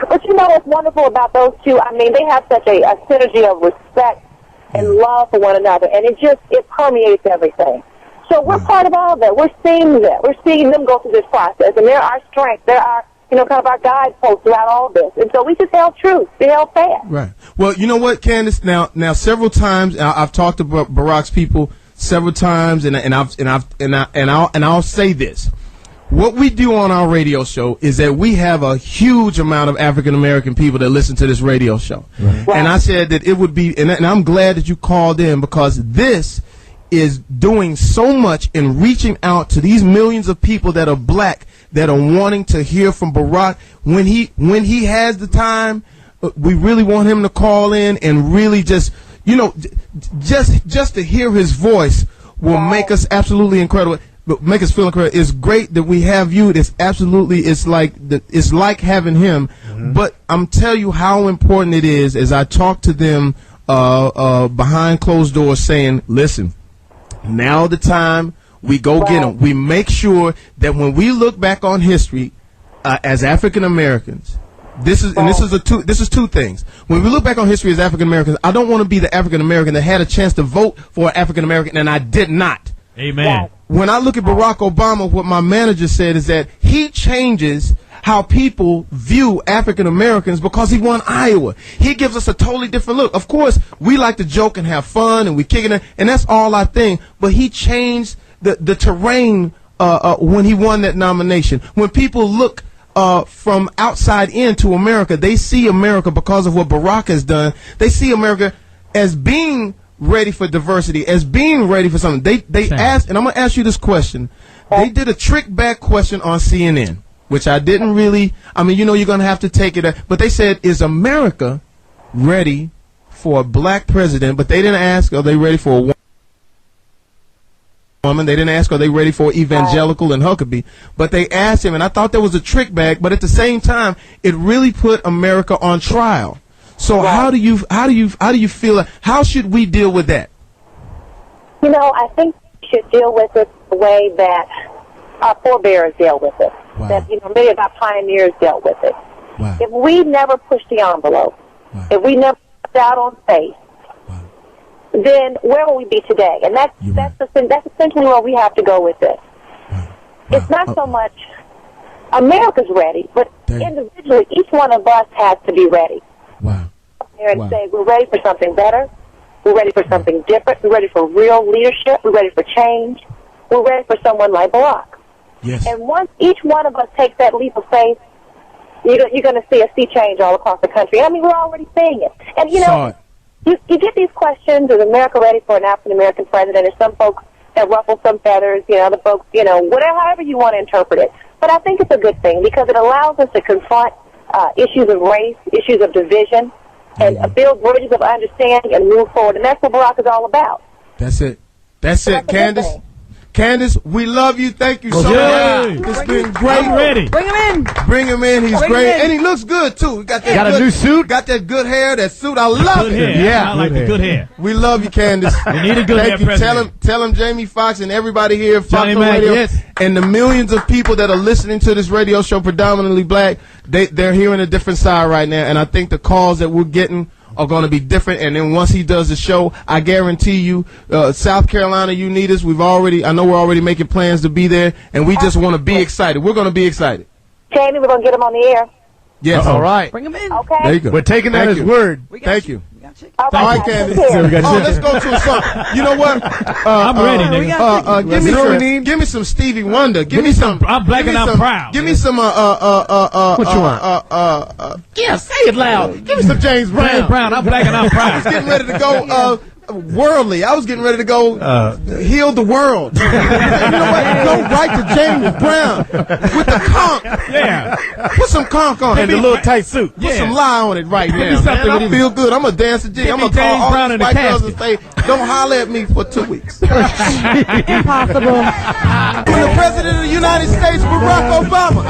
But you know what's wonderful about those two? I mean, they have such a synergy of respect and love for one another, and it permeates everything. So we're part of all of that. We're seeing that. We're seeing them go through this process, and they're our strength. They're our, kind of our guideposts throughout all this. And so we just held true. We held fast. Right. Well, you know what, Candace? Now, several times I've talked to Barack's people several times, and I'll say this. What we do on our radio show is that we have a huge amount of African American people that listen to this radio show. Right. And I said that it would be, and I'm glad that you called in, because this is doing so much in reaching out to these millions of people that are black, that are wanting to hear from Barack. When he has the time, we really want him to call in and really just to hear his voice will make us absolutely incredible. But make us feel incredible. It's great that we have you. It's like having him. Mm-hmm. But I'm telling you how important it is. As I talk to them behind closed doors, saying, "Listen, now the time we go get them. We make sure that when we look back on history as African Americans, this is two things. When we look back on history as African Americans, I don't want to be the African American that had a chance to vote for an African American and I did not." Amen. When I look at Barack Obama, what my manager said is that he changes how people view African Americans because he won Iowa. He gives us a totally different look. Of course, we like to joke and have fun and we kicking it, and that's all our thing. But he changed the terrain when he won that nomination. When people look from outside into America, they see America because of what Barack has done. They see America as being ready for diversity, as being ready for something. They asked, and I'm going to ask you this question. They did a trick back question on CNN, which I didn't really, you're going to have to take it, but they said, is America ready for a black president? But they didn't ask, are they ready for a woman? They didn't ask, are they ready for evangelical and Huckabee? But they asked him, and I thought that was a trick bag, but at the same time, it really put America on trial. So how do you feel? How should we deal with that? I think we should deal with it the way that our forebears dealt with it. Wow. That many of our pioneers dealt with it. Wow. If we never pushed the envelope, if we never stepped out on faith, then where will we be today? And that's essentially where we have to go with it. Wow. It's not so much America's ready, but individually, each one of us has to be ready. Wow. And say, we're ready for something better. We're ready for something different. We're ready for real leadership. We're ready for change. We're ready for someone like Barack. Yes. And once each one of us takes that leap of faith, you're going to see a sea change all across the country. We're already seeing it. And, you get these questions, is America ready for an African-American president? And some folks that ruffle some feathers, other folks, whatever, however you want to interpret it. But I think it's a good thing because it allows us to confront issues of race, issues of division, and build bridges of understanding and move forward. And that's what Barack is all about. That's it. Candace. Candace, we love you. Thank you so much. It's been great. I'm ready. Bring him in. Bring him in. He's great. And he looks good, too. He got a new suit. Got that good hair, that suit. I love it. Yeah. I like the good hair. We love you, Candace. We need a good hair president. Tell him Jamie Foxx and everybody here at Foxxhole Radio and the millions of people that are listening to this radio show, predominantly black, they're hearing a different side right now. And I think the calls that we're getting are going to be different. And then once he does the show, I guarantee you, South Carolina, you need us. I know we're already making plans to be there, and we just want to be excited. We're going to be excited. Jamie, we're going to get him on the air. Yes. All right. Bring him in. Okay. There you go. We're taking that as word. Thank you. All right, Candace. Let's go to a song. You know what? I'm ready, nigga. Give me some Stevie Wonder. Give me some. I'm black and I'm proud. Give me some. What you want? Yeah, say it loud. Give me some James Brown. James Brown. I'm black and I'm proud. I was getting ready to go. Worldly. I was getting ready to go heal the world. You know what? Go right to James Brown with the conch. Yeah. Put some conch on it. And the little tight suit. Put some lie on it right now. something Man, I with feel good. I'm going to dance a jig. I'm going to call James all Brown these in the white girls and say, casket. don't holler at me for 2 weeks. Impossible. When the President of the United States, Barack Obama.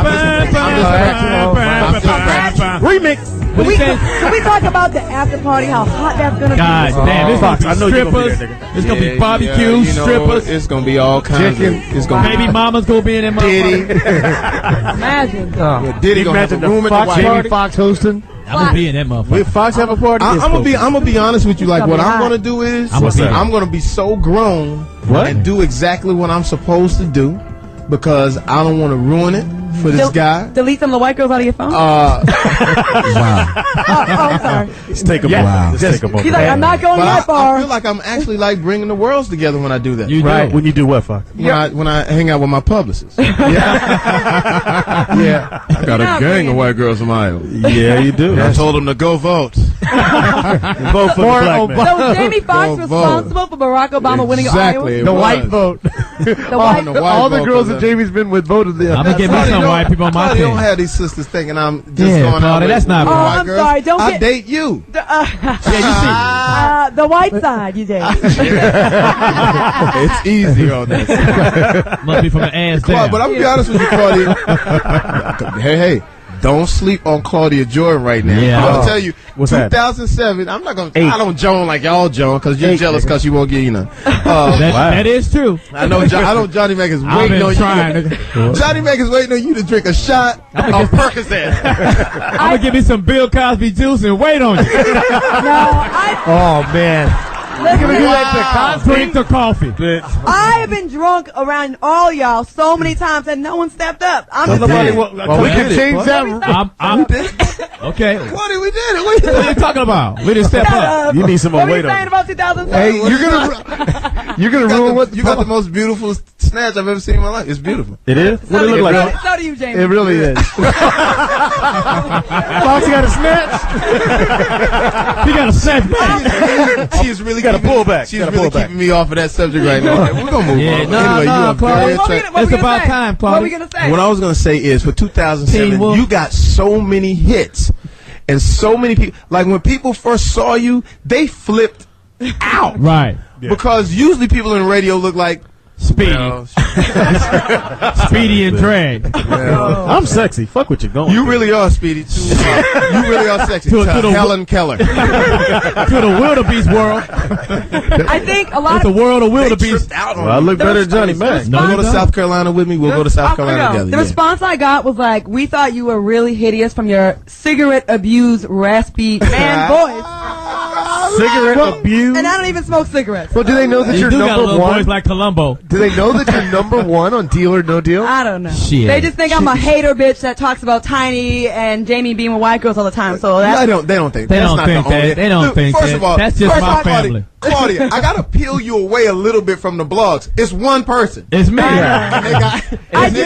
Remix. Can we talk about the after party? How hot that's gonna God be? damn, it's Fox, I gonna know be you're gonna be strippers. there, nigga. It's gonna be Yeah, barbecues, you know, strippers. It's going to be all kinds of. It's gonna Baby mama's gonna be in them. Diddy. Imagine. Diddy going to have a Imagine the room in the Fox White party. Jamie Foxx hosting. I'm gonna be in that motherfucker. Will Fox have a party? I'm gonna be honest with you. Like, what I'm gonna do is What's that? I'm gonna be so grown What? and do exactly what I'm supposed to do because I don't want to ruin it for this guy. Delete some of the white girls out of your phone? Wow. I'm sorry. Let's take a Yeah. moment. Let's take a moment. He's like, I'm not going But that I far. feel like I'm actually like bringing the worlds together when I do that. You do. Right. When you do what, Fox? When I hang out with my publicist. Yeah. I got a gang of white girls in my eye. Yeah, you do. I told them to go vote. Vote for the black man. So was Jamie Foxx Go vote. responsible for Barack Obama winning Exactly. Iowa? The white vote. The white the white All the vote girls for that the- Jamie's been with voted the. I'm gonna get me Claudia, some don't- white people on my Claudia, team. don't have these sisters thinking I'm just Yeah, going out Claudia, with that's not with right. white I'm girls. sorry, don't I get- date you. The white side, you did. It's easy on this. Must be from the ass down. But I'm gonna be honest with you, Claudia. Hey, don't sleep on Claudia Jordan right now. Yeah. I'm gonna tell you, What's that? 2007. I'm not gonna. 8. I don't Joan like y'all Joan because you're 8, jealous nigga. because you won't give you none. That is true. I know. I know. Johnny Mac is I've waiting been on trying. you. Johnny Mac is waiting on you to drink a shot of Percocet. I'm gonna give me some Bill Cosby juice and wait on you. Oh man. Drink the coffee. I have been drunk around all y'all so many times and no one stepped up. I'm just Nobody saying. will- We can change that. Okay. Claudia, we did it. What are you talking about? We didn't step up. You need some more What were weight you on saying you. about 2007? Hey, you're gonna ruin what You got the most beautiful snatch I've ever seen in my life. It's beautiful. It is? What So it do look you, like? so do you, Jamie. It really is. Fox got a snatch? He got a snatch back. She's really Got a keeping- pullback. She's Got a really pullback. keeping me off of that subject right now. We're gonna move Yeah, on. no, Anyway, no, you are Claudia. very What we attractive. gonna It's about say? time, What are we Claudia. gonna say? What I was gonna say is for 2007, Teen Wolf. you got so many hits, and so many people. Like when people first saw you, they flipped out Right. because usually people in radio look like Speedy. Speedy and drag. I'm sexy. Fuck what you're going. You really are, Speedy. You really are sexy. To To the- Helen Keller. To the wildebeest world. I think a lot It's a of world of They wildebeest. tripped out on Well, I me. look better than Johnny Mac. No, You you go to don't. South Carolina with me. We'll go to South Carolina together. The yeah. response I got was like, we thought you were really hideous from your cigarette abuse, raspy man voice. Cigarette abuse. And I don't even smoke cigarettes. Well, do they know that You you're do got number little one? boys like Columbo. Do they know that you're number one on Deal or No Deal? I don't know. Shit. They just think I'm a hater bitch that talks about Tiny and Jamie being with white girls all the time. So that's They don't think. They That's don't not think the only. that. They don't Look, think first that. Of all, That's just first my of all, family. Claudia, I gotta peel you away a little bit from the blogs. It's one person. It's me. And me.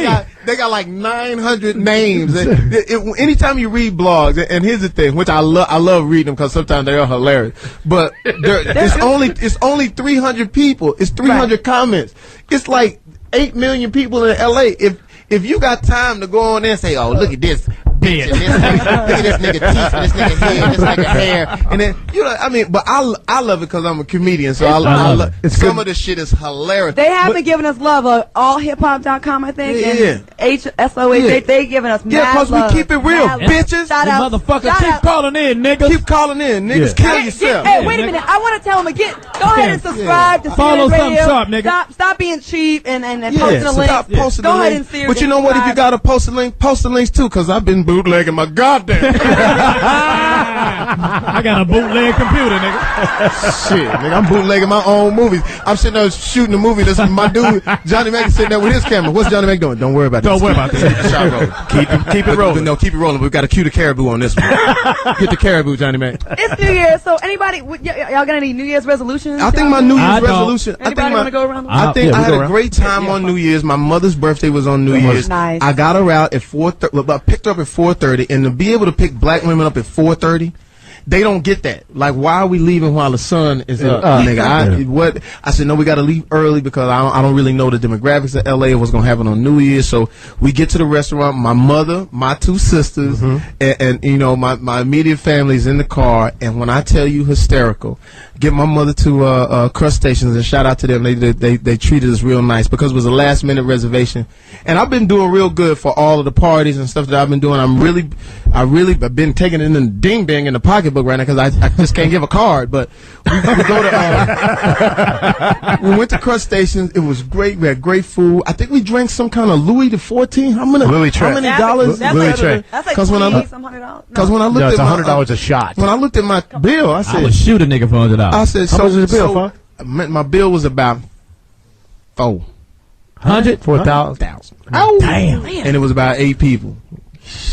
they got like 900 names. Anytime you read blogs, and here's the thing, which I love reading them because sometimes they are hilarious. But it's only 300 people. It's 300 comments. It's like 8 million people in LA. If you got time to go on there and say, "Oh, look at this bitch, and this nigga, look at this nigga teeth, and this nigga head, and this nigga hair," and then but I love it because I'm a comedian, so I love it. Some of the shit is hilarious. They have been giving us love. Allhiphop.com, I think. Yeah. And HSOH. Yeah. They giving us Yeah, mad because we love. keep it real, Mad love. bitches. Shout You out. motherfuckers Shout keep out. calling in, niggas. Keep calling in, niggas. Kill yourself. Hey, wait a minute. I want to tell them again. Go ahead and subscribe to Follow Steel and something Radio. sharp, nigga. Stop being cheap and posting a link. Stop posting Go the ahead link. and seriously But you know what? If you subscribe. gotta post the links too, because I've been bootlegging my goddamn. I got a bootleg computer, nigga. Shit, nigga, I'm bootlegging my own movies. I'm sitting there shooting a movie. This is my dude, Johnny Mac, is sitting there with his camera. What's Johnny Mac doing? Don't worry about this. Don't worry about this. Shot rolling. Keep it rolling. No, keep it rolling. We've got to cue the caribou on this one. Get the caribou, Johnny Mac. It's New Year's, so anybody, y'all got any New Year's resolutions? I think my New I Year's don't. resolution. Anybody want to go around? I think Yeah, I we had go a around. great time on New Year's. My mother's birthday was on New Year's. Nice. I got her out at 4:30. I picked her up at 4:30, and to be able to pick black women up at 4:30, they don't get that. Like, why are we leaving while the sun is up, nigga? I said, no, we got to leave early because I don't really know the demographics of LA, what's going to happen on New Year's. So we get to the restaurant, my mother, my two sisters, and you know, my immediate family's in the car. And when I tell you hysterical, get my mother to Crustaceans, and shout out to them. They treated us real nice because it was a last minute reservation. And I've been doing real good for all of the parties and stuff that I've been doing. I've been taking it in the ding ding in the pocketbook right now because I just can't give a card. But we go to we went to Crustaceans. It was great. We had great food. I think we drank some kind of Louis XIV. How many dollars? Louis Trey. That's like $20-some. Because when I looked it's at $100 a shot. When I looked at my bill, I said, I would shoot a nigga for $100. I said, how much is the bill, my bill was about $4,000. Oh, damn! And it was about 8 people.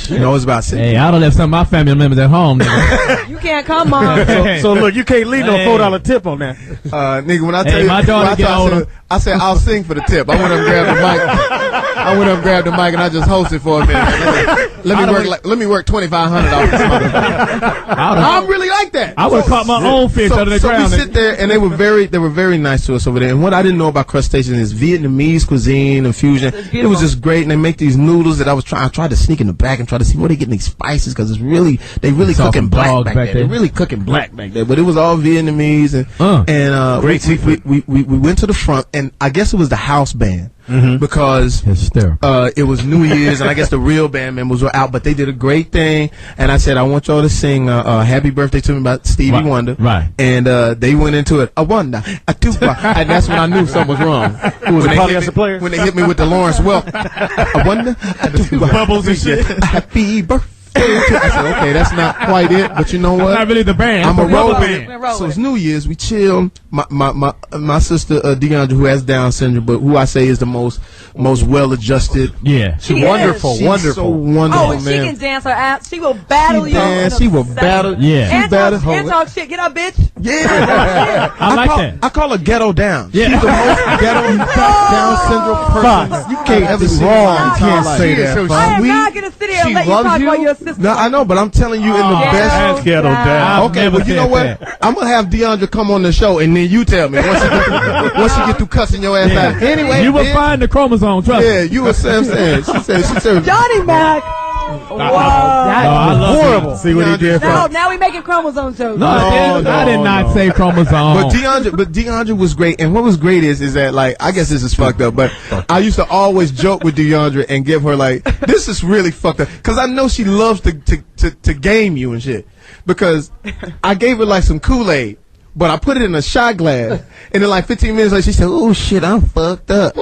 You know, it was about 6. Hey, I don't have some of my family members at home, nigga. You can't come on. So look, you can't leave no $4 tip on that. Nigga, when I tell you, my daughter get older. I said I'll sing for the tip. I went up and grabbed the mic. And I just hosted for a minute. Let me work $2,500 off this motherfucker. I'm really like that. I would have caught my own fish under the ground. So we sit there, and they were very nice to us over there. And what I didn't know about Crustaceans is Vietnamese cuisine and fusion. It was just great, and they make these noodles that I tried to sneak in the back and try to see where they getting these spices because they really cooking black back there. They're really cooking black back there, but it was all Vietnamese and great seafood. We went to the front, and I guess it was the house band. Because it was New Year's, and I guess the real band members were out, but they did a great thing. And I said, I want y'all to sing Happy Birthday to Me by Stevie Wonder. Right. And they went into it. A wonder, a two, and that's when I knew something was wrong. It was a player. When they hit me with the Lawrence Welk. A wonder, a two, bubbles and shit. Happy birthday. I said, okay, that's not quite it, but you know what? Not really the band. I'm a roll band. So it's New Year's. We chill. My sister DeAndre, who has Down syndrome, but who I say is the most well-adjusted. Yeah, she's wonderful. She's so wonderful, man. She can dance her ass. She will battle you. She will battle. Yeah, and talk shit. Get up, bitch. Yeah, I like that. I call her Ghetto Down. Yeah. She's the most ghetto Down syndrome person you can't ever see. Wrong. You can't say that. I am not gonna sit here and let you talk about your sister. No, I know, but I'm telling you in the best. Ghetto Down. Okay, well, you know what? I'm gonna have DeAndre come on the show, and then you tell me once you get through cussing your ass out. Anyway, you will find the chromosome. Trust me. Yeah, you were saying. She said. Johnny Mack. Wow. I love horrible. See what he did. Now we making chromosome jokes. No, I did not say chromosome. But DeAndre was great, and what was great is that, like, I guess this is fucked up, but I used to always joke with DeAndre and give her like, this is really fucked up, because I know she loves to game you and shit. Because I gave her like some Kool-Aid, but I put it in a shot glass, and then like 15 minutes later, she said, "Oh shit, I'm fucked up."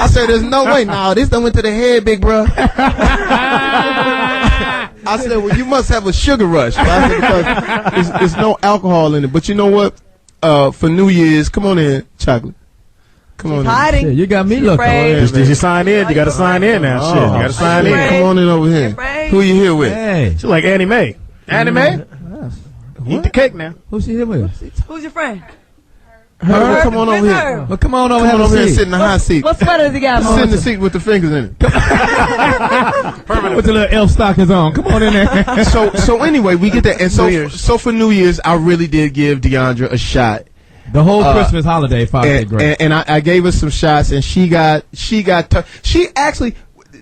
I said, "There's no way. No, this done went to the head, big bro." I said, "Well, you must have a sugar rush." I said, because there's no alcohol in it. But you know what? For New Year's, come on in, chocolate. Come on hiding. in. You got me looking. Did you sign in? You got to sign in now. Shit, you got to sign in. Come on in over here. Who you here with? Hey, she's like Annie Mae. Annie Mae? Eat the cake now. Who's she here with? Who's your friend? Her. Come on over here. Well, come on over here and sit in the hot seat. What sweater does he got? Sit in the seat with the fingers in it. With the little elf stockings on. Come on in there. So anyway, we get that. And so for New Year's, I really did give DeAndre a shot. The whole Christmas holiday probably great. And I gave her some shots, and she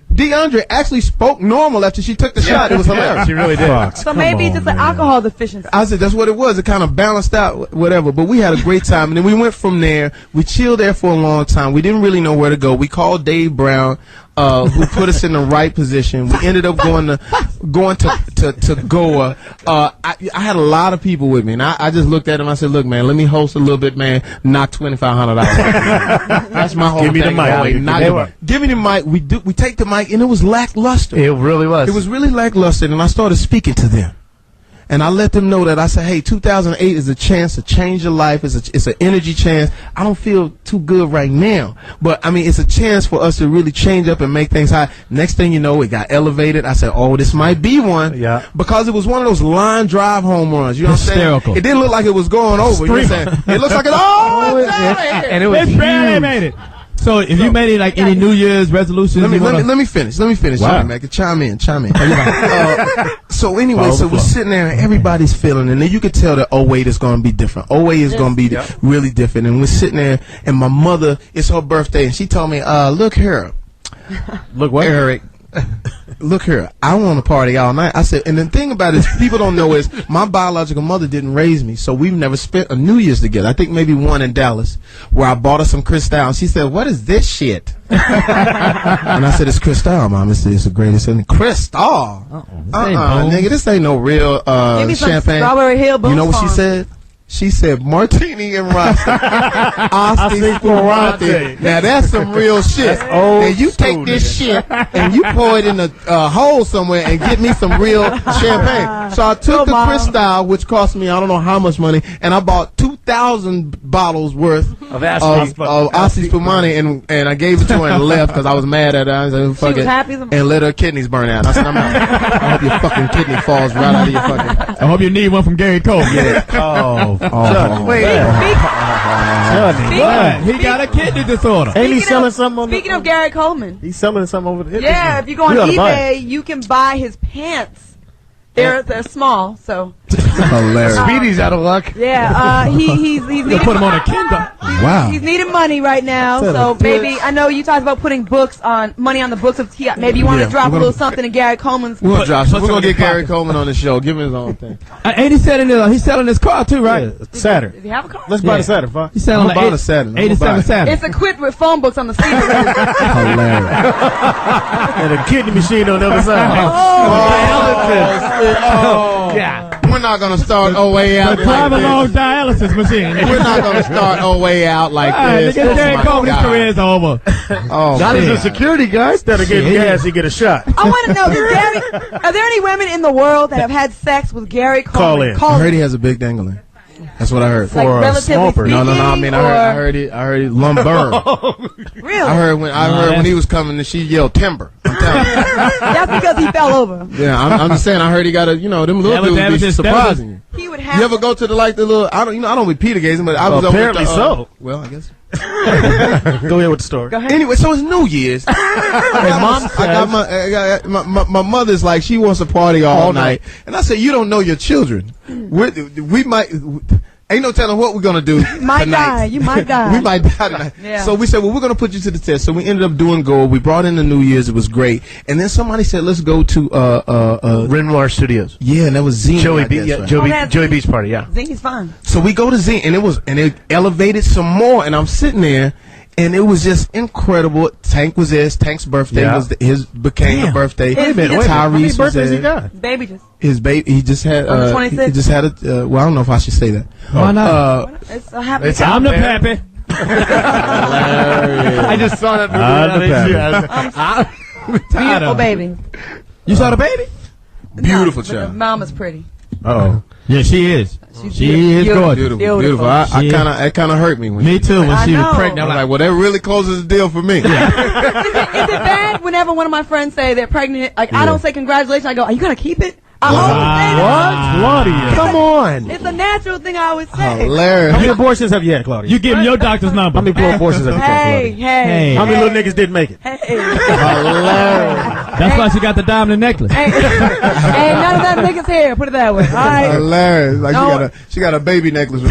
DeAndre actually spoke normal after she took the shot. It was hilarious. She really did. So maybe it's just an alcohol deficiency. I said that's what it was. It kind of balanced out, whatever. But we had a great time, and then we went from there. We chilled there for a long time. We didn't really know where to go. We called Dave Brown, who put us in the right position. We ended up going to Goa. I had a lot of people with me, and I just looked at him. I said, "Look, man, let me host a little bit, man. Knock $2,500. That's my whole thing. Give me the mic. Give me the mic. We take the mic, and it was lackluster. It really was. It was really lackluster, and I started speaking to them. And I let them know that I said, hey, 2008 is a chance to change your life. It's an energy chance. I don't feel too good right now. But, I mean, it's a chance for us to really change up and make things high. Next thing you know, it got elevated. I said, oh, this might be one. Yeah. Because it was one of those line drive home runs. You know what I'm saying? Hysterical. It didn't look like it was going over. You know what I'm saying? It looks like it all. And it was barely made it. So if you made like any New Year's resolutions, let me finish. Wow. Mack, chime in. So anyway, so we're sitting there and everybody's feeling, and then you could tell that 08 is going to be different. 08 is going to be really different. And we're sitting there, and my mother, it's her birthday, and she told me, look here. Look what? Eric. Look here, I want to party all night. I said, and the thing about it is, people don't know is my biological mother didn't raise me, so we've never spent a New Year's together. I think maybe one in Dallas, where I bought her some Cristal, and she said, "What is this shit?" And I said, "It's Cristal, Mom. It's the greatest." And Cristal, nigga, this ain't no real Give me some champagne. Strawberry Hill Booze You know what Farm. she said? She said, "Martini and Rasta." Now that's some real shit. Now you take this shit and you pour it in a hole somewhere and get me some real champagne. So I took the Cristal, which cost me I don't know how much money, and I bought 2,000 bottles worth of Asti Spumani, and I gave it to her and left because I was mad at her. I said, "Fuck it," and let her kidneys burn out. I said, "I'm out. I hope your fucking kidney falls right out of your fucking." I hope you need one from Gary Cole. Yeah. Wait. He got a kidney disorder. Ain't he selling something on Speaking of Gary Coleman. He's selling something over there. Yeah, if you go on eBay, you can buy his pants. They're small, so. Hilarious. Speedy's out of luck. Yeah, he's needing Put him on a Kindle. Wow. He's needing money right now, so maybe I know you talked about putting money on the books of T.I. Maybe you want to drop a little something in Gary Coleman's. We're gonna get Gary Coleman on the show. Give him his own thing. And he's selling his car too, right? Yeah, Saturn. Does he have a car? Let's buy the Saturn, Fox. He's selling a Saturn. 87 Saturn. It's equipped with phone books on the seat. Hilarious. And a kidney machine on the other side. Yeah. We're not gonna start way out. The drive-along dialysis machine. We're not gonna start way out like this. Nigga, Gary Coleman's career is over. Not as a security guy. Instead of getting gas, he get a shot. I want to know, are there any women in the world that have had sex with Gary Coleman? Call in. I heard he has a big dangling. That's what I heard. Like relatively speaking, No. I mean, I heard it lumber. Really? I heard when he was coming, she yelled timber. I'm telling you. That's because he fell over. Yeah, I'm just saying. I heard he got them little dudes be surprising you. He would have. You ever go to the little? I don't be Peter gazing, but I was apparently so. Well, I guess. Go ahead with the story. Go ahead. Anyway, so it's New Year's. My mother's like, she wants to party all night, and I said, you don't know your children. We might. Ain't no telling what we're gonna do. You might die. You might die. We might die tonight. Yeah. So we said, well, we're gonna put you to the test. So we ended up doing gold. We brought in the New Year's. It was great. And then somebody said, let's go to Renmar Studios. Yeah, and that was Zine. Joey B's party. Yeah. Zine's fun. So we go to Zine, and it elevated some more. And I'm sitting there, and it was just incredible. Tank was there. Tank's birthday became the birthday. Wait a minute. How many birthdays he got? Baby just. His baby, he just had. On the 26th? He just had a. Well, I don't know if I should say that. Why not? It's a happy. I'm the pappy. I just saw that movie. Beautiful baby. You saw the baby? Beautiful But the child. mama's pretty. Oh, yeah, she is. She's She is beautiful. gorgeous. Beautiful. It kind of hurt me when. Me too. When I she was know. pregnant, I'm I'm like, like, well, that really closes the deal for me. Is it bad whenever one of my friends say they're pregnant? Like, I don't say congratulations. I go, are you going to keep it? I always say that. Claudia. Come on. It's a natural thing I always say. Hilarious. How many abortions have you had, Claudia? you give him your doctor's number. How many abortions have you had, Claudia? Hey. How many little niggas didn't make it? Hey. That's why she got the diamond necklace. Hey, none of that niggas here. Put it that way. All right. Hilarious. Like she got a baby necklace.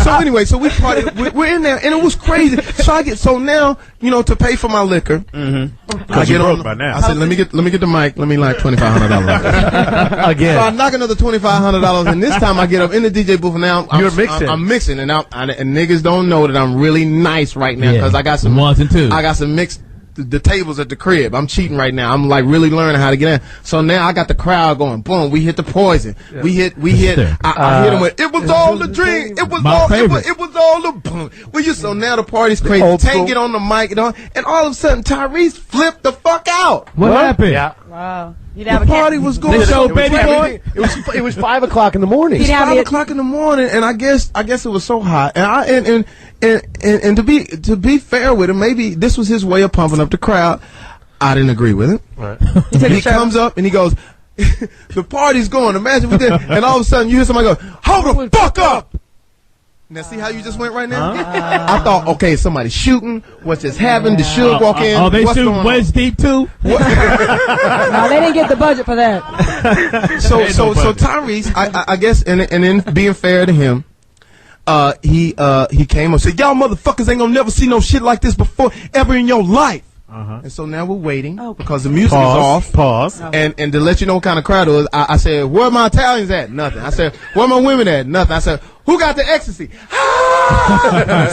So anyway, so we partied. We're in there, and it was crazy. So now, to pay for my liquor. Mm-hmm. I get on by now. I said, let me get the mic. Let me like $2,500 Again. So I knock another $2,500, and this time I get up in the DJ booth, and now I'm mixing, and niggas don't know that I'm really nice right now because I got some ones and twos. I got some mixed. The tables at the crib. I'm cheating right now. I'm like really learning how to get in. So now I got the crowd going. Boom. We hit the poison. Yeah. We hit. I hit them with. It was all the dream. It was all. It was all the boom. So now the party's crazy. Tank get on the mic and all of a sudden Tyrese flipped the fuck out. What happened? Yeah. Wow. The party was going. They showed baby boy. It was 5 o'clock in the morning. It's 5 o'clock in the morning, and I guess it was so hot. And to be fair with him, maybe this was his way of pumping up the crowd. I didn't agree with him. Right. He comes up and he goes, "The party's going. Imagine we did." And all of a sudden, you hear somebody go, "Hold the fuck up!" Now see how you just went right now? I thought, okay, somebody shooting. What's just happened? Did Suge walk in? Oh, they What's shoot going on? wedge deep too? No, they didn't get the budget for that. So Tyrese, I guess, and then being fair to him, he came and said, y'all motherfuckers ain't gonna never see no shit like this before ever in your life. And so now we're waiting because the music is off. Pause. And to let you know what kind of crowd it was, I said, where my Italians at? Nothing. I said, where my women at? Nothing. I said, who got the ecstasy?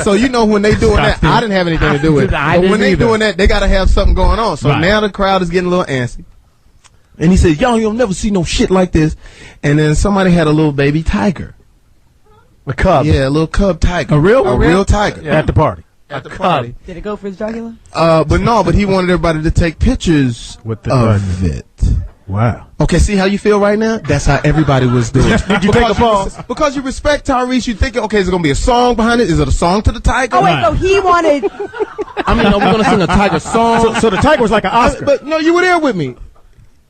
So you know when they doing that, I didn't have anything to do with it. But when they doing that, they got to have something going on. So now the crowd is getting a little antsy. And he said, y'all, you'll never see no shit like this. And then somebody had a little baby tiger. A cub. Yeah, a little cub tiger. A real tiger. Yeah. At the party. At the party. Did it go for his jugular? But he wanted everybody to take pictures With the of it. Wow. Okay, see how you feel right now? That's how everybody was doing. Did you take a pause? Because you respect Tyrese, you think, okay, is it going to be a song behind it? Is it a song to the tiger? Oh, wait, so he wanted... I mean, are we going to sing a tiger song? So the tiger was like an Oscar. But no, you were there with me.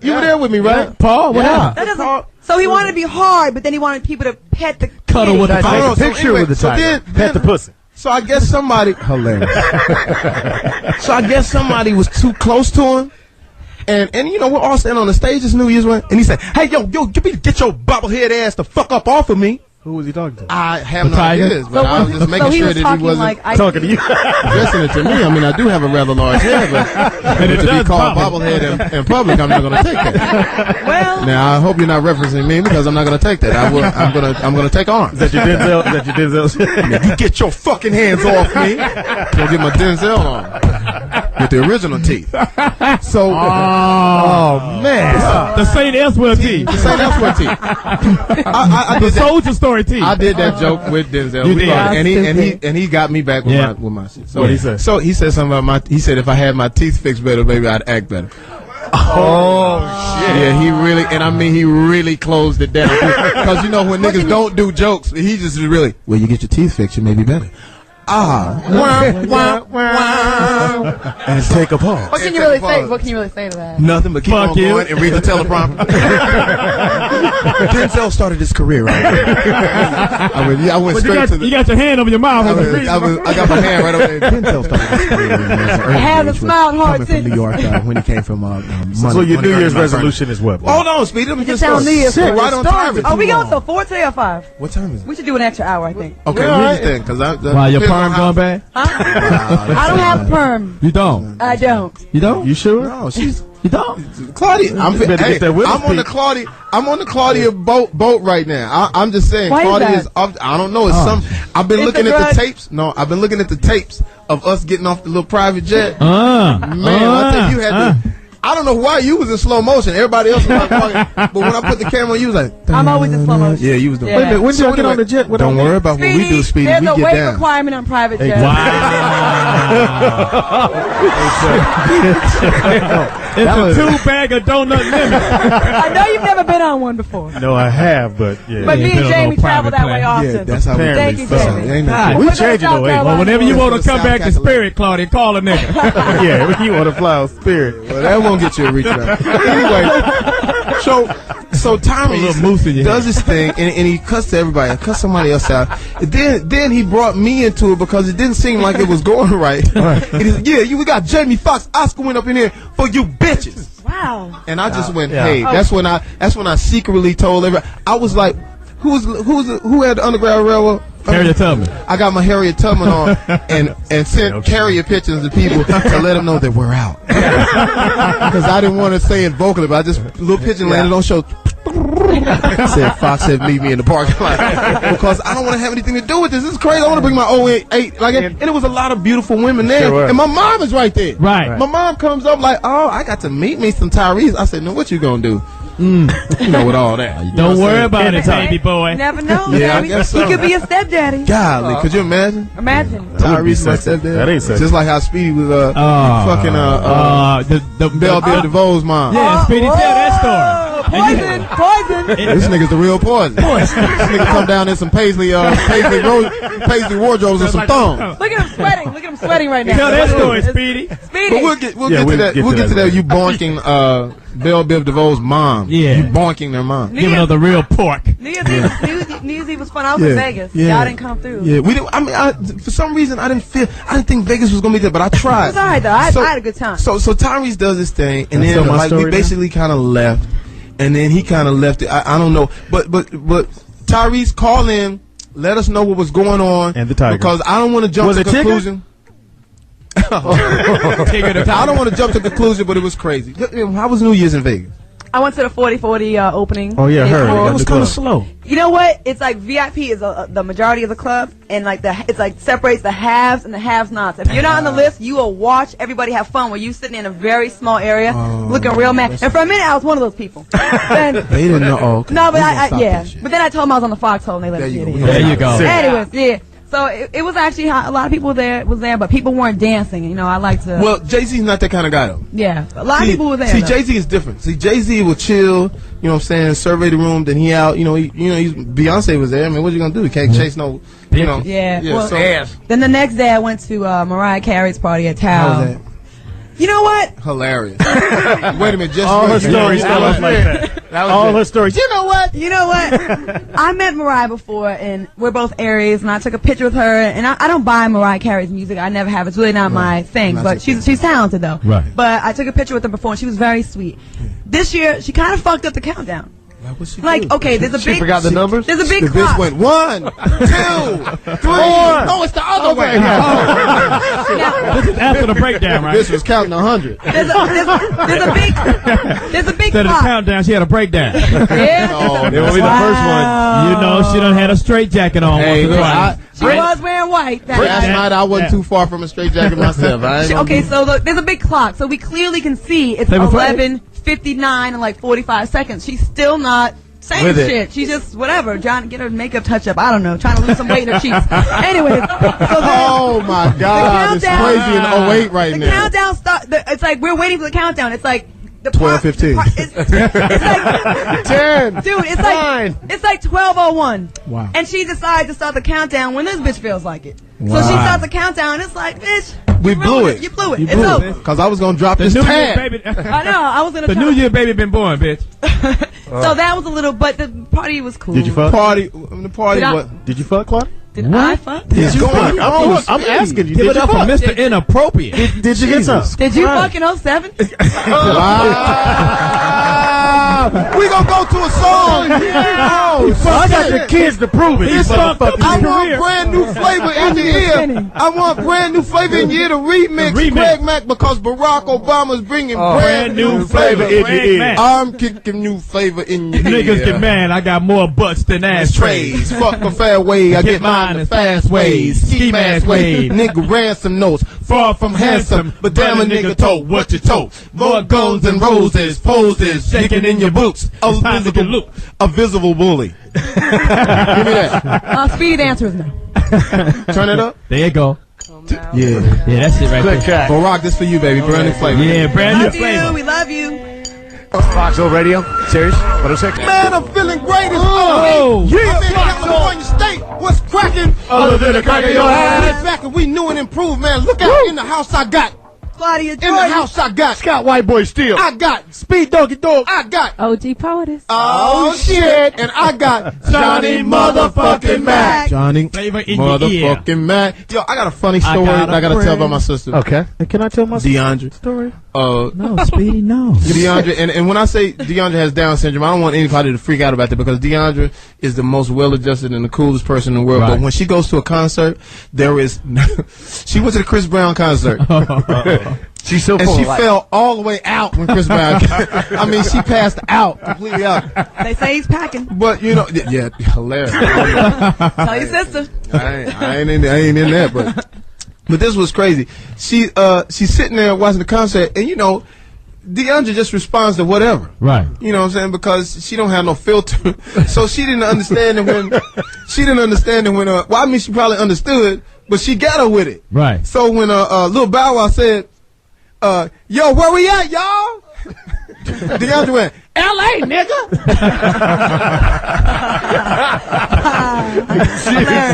You were there with me, right? Paul, what happened? That doesn't, so he wanted to be hard, but then he wanted people to pet the Cuddle with the Take tiger. a picture with the tiger. Pet the pussy. So I guess somebody hilarious. So I guess somebody was too close to him. And you know, we're all standing on the stage this New Year's one, and he said, hey, yo, you better get your bobblehead ass the fuck up off of me. Who was he talking to? I have no tiger? ideas, but I was just making sure that he wasn't like Talking to you. addressing it to me. I mean, I do have a rather large head, but to be does called pop. bobblehead in public, I'm not going to take that. Well, Now, I hope you're not referencing me because I'm not going to take that. I'm going to take arms. Is that your Denzel? Is that your Denzel? You get your fucking hands off me. Go get my Denzel on. With the original teeth. So, oh man, The St. Elsewhere team. the St. Elsewhere teeth. I The did that. Soldier Story team. I did that joke with Denzel. You We did. brought it. and he got me back with Yeah. my shit. So What'd he say? So he said something about he said if I had my teeth fixed better, maybe I'd act better. Oh, shit. Yeah, he really, and I mean he really closed it down because you know when niggas don't do jokes, he just really. Well, you get your teeth fixed, you may be better. And take a pause. what can you really say? What can you really say to that? Nothing but keep Fuck on you. going and read the teleprompter. Denzel started his career right there. I went But straight to the. you got your hand over your mouth. I got my hand right over there. Denzel started his career in the Have a smile hard coming from since. New York when he came from So your New Year's resolution is what? Hold on, Speedy. Let me Just just tell New Year's sit right on time. Oh, we going till 4 today or 5? What time is it? We should do an extra hour, I think. Okay, read the thing, because Wow, your perm going bad? I don't have perm. You don't? I don't. You don't? You sure? No, she's You don't? Claudia. I'm better get that Willis I'm on the peak. Claudia. I'm on the Claudia boat right now. I'm just saying. Why is Claudia that? is. I don't know. It's some. I've been It's looking a at the drug. tapes. No, I've been looking at the tapes of us getting off the little private jet. Man, I think you had to. I don't know why you was in slow motion. Everybody else was like walking, but when I put the camera on, you was like. I'm always in slow motion. Yeah, you was doing. Yeah. Wait a minute, when did So y'all get on anyway, the jet? What Don't worry about what we do, Speedy. There's We a get weight down. requirement on private jets. It's a 2-bag of donut limit. I know you've never been on one before. No, I have, but yeah. But me been and on Jamie no travel private that way plane. often. Yeah, that's how we. Thank you, So, Jamie. ain't no- God. We We're going changing to the way. South Well, whenever you Go want to to come South back to Carolina. Spirit, Claudia, call a nigga. Yeah, you want to fly on Spirit. Well, that won't get you a reach around. Anyway, so little moose in Tommy your does this thing and he cussed to everybody, cussed somebody else out. And then he brought me into it because it didn't seem like it was going right. And he said, we got Jamie Foxx, Oscar went up in here for you bitches. Wow. And I just went, yeah. hey, that's when I secretly told everybody. I was like, who had the Underground Railroad? Harriet Tubman. I got my Harriet Tubman on and sent carrier pictures to people to let them know that we're out. Because I didn't want to say it vocally, but I just little pigeon landed on show. Said Fox said meet me in the parking lot because I don't want to have anything to do with this. This is crazy. I want to bring my 08 and it was a lot of beautiful women there, Sure was. and my mom is right there. Right. My mom comes up like, oh, I got to meet me some Tyrese. I said, no, what you gonna do? You know, with all that. You know Don't what I'm worry saying? about it, baby boy. Never know, Yeah, I baby. guess so. He could be a stepdaddy. Golly, could you imagine? Imagine. Tyrese my sexy. stepdad. That ain't sexy. Just like how Speedy was fucking the Belle Biv DeVoe's mom. Yeah, Speedy, tell that story. Poison. Poison. This nigga's the real poison. This nigga come down in some paisley wardrobes and some thongs. Look at him sweating. Look at him sweating right now. Tell that story, Speedy. Speedy. But we'll get to that. We'll get to that. You bonking Belle Biv DeVoe's mom. Yeah. You bonking their mom. Giving her the real pork. New Year's Eve was fun. I was in Vegas. Yeah. Y'all didn't come through. Yeah, we didn't. I mean, for some reason, I didn't think Vegas was gonna be there, but I tried. It was alright though. I had a good time. So Tyrese does his thing, and then my like we story basically kind of left, and then he kind of left it. I don't know, but Tyrese, call in, let us know what was going on, and the tiger, because I don't want to jump to conclusion. I don't want to jump to conclusion, but it was crazy. How was New Year's in Vegas? I went to the 4040 opening. Oh yeah, heard. It was kind of slow. You know what? It's like VIP is the majority of the club, and like it's like separates the haves and the have-nots. If you're not on the list, you will watch everybody have fun. Where you sitting in a very small area, looking real mad. And for a minute, I was one of those people. Then, they didn't know. Oh, okay. No, but yeah. But then I told them I was on the Foxxhole, and they let me get in. There you go. Anyways, yeah. So it was actually a lot of people was there, but people weren't dancing. You know, I like to. Well, Jay-Z's not that kind of guy though. Yeah, a lot of people were there. See, Jay-Z is different. See, Jay-Z will chill. You know what I'm saying? Survey the room. Then he out. Beyonce was there. I mean, what you gonna do? You can't chase no. You know. Yeah. Well, then the next day I went to Mariah Carey's party at Tao. How was that? You know what? Hilarious. Wait a minute, just all her stories tell us like that. All her stories. You know what? I met Mariah before, and we're both Aries, and I took a picture with her. And I don't buy Mariah Carey's music. I never have. It's really not my thing. But she's talented though. Right. But I took a picture with her before, and she was very sweet. This year, she kind of fucked up the countdown. Like, okay, there's a big. She forgot the numbers. There's a big The clock. bitch went 1, 2, 3. No, it's the other way. This is after the breakdown, right? This was counting 100. There's a big Instead of the clock. countdown, she had a breakdown. Yeah. Oh, It will be the first one. You know, she done had a straight jacket on. Hey, once or look, twice. She was wearing white. last night I wasn't too far from a straight jacket myself. Okay, so look, there's a big clock, so we clearly can see it's 11:59 and like 45 seconds. She's still not saying With it. shit. She's just whatever, trying to get her makeup touch up. I don't know, trying to lose some weight in her cheeks. Anyways, so Oh my God, it's crazy in 08 right the now. countdown it's like we're waiting for the countdown. It's like the 12:15. It's like 10. dude, it's 9. like 12:01. Wow. And she decides to start the countdown when this bitch feels like it. Wow. So she starts the countdown. It's like, bitch, We blew it. You blew it. You It's blew over. it. Because I was going to drop The this New Year tag. baby. I know. I was gonna. The New Year baby been born, bitch. So that was a little, but the party was cool. Did you fuck? The party, Did I- what? Did you fuck, Claude? Did I fuck? It's going on. I'm asking you. Give Did it you up for fuck? Mr. Inappropriate. Did you get some? Did you fuck in 07? We gonna go to a song. I got the kids to prove it. These motherfuckers. I want brand new flavor in the ear. I want brand new flavor in the ear to remix Greg Mack because Barack Obama's bringing brand new flavor in the ear. I'm kicking new flavor in your ear. Niggas get mad. I got more butts than ashtrays. Fuck the fair way. I get mine the fast ways. Ski mask way. Nigga ransom notes. Far from handsome, but damn a nigga told what you told. More guns and roses, poses, shaking in your boots. A visible bully. Give me that. Speedy dancers now. Turn it up. There you go. Yeah, that's it right there. Barack, this for you, baby. Brand new flavor. Yeah, brand new Love flavor. you. We love you. Foxxhole Radio. Serious? 106. Man, I'm feeling great as Oh, I'm in California State. What's cracking? Other than the crack of your ass. Back and we new and improved, man. Look out in the house I got. Claudia In the Jordan. house I got. Scott White Boy Steel. I got. Speed doggy dog. I got. OG Poetess. Oh shit. And I got Johnny motherfucking Mack. Johnny Flavor in your ear. motherfucking Mack. Yo, I got a funny story that I gotta tell about my sister. Okay. Can I tell my DeAndre. story? No, Speedy, no. DeAndre, and when I say DeAndre has Down syndrome, I don't want anybody to freak out about that because DeAndre is the most well-adjusted and the coolest person in the world. Right. But when she goes to a concert, there is. She went to the Chris Brown concert. She's so And full she of life. fell all the way out when Chris Brown. I mean, she passed out, completely out. They say he's packing. But you know, yeah, hilarious. Tell your sister. I ain't in that, but this was crazy. She's sitting there watching the concert, and you know, DeAndre just responds to whatever. Right. You know what I'm saying? Because she don't have no filter, so she didn't understand it when. Well, I mean, she probably understood, but she got her with it. Right. So when Lil Bow Wow said, "Yo, where we at, y'all?" DeAndre went, L.A., nigga.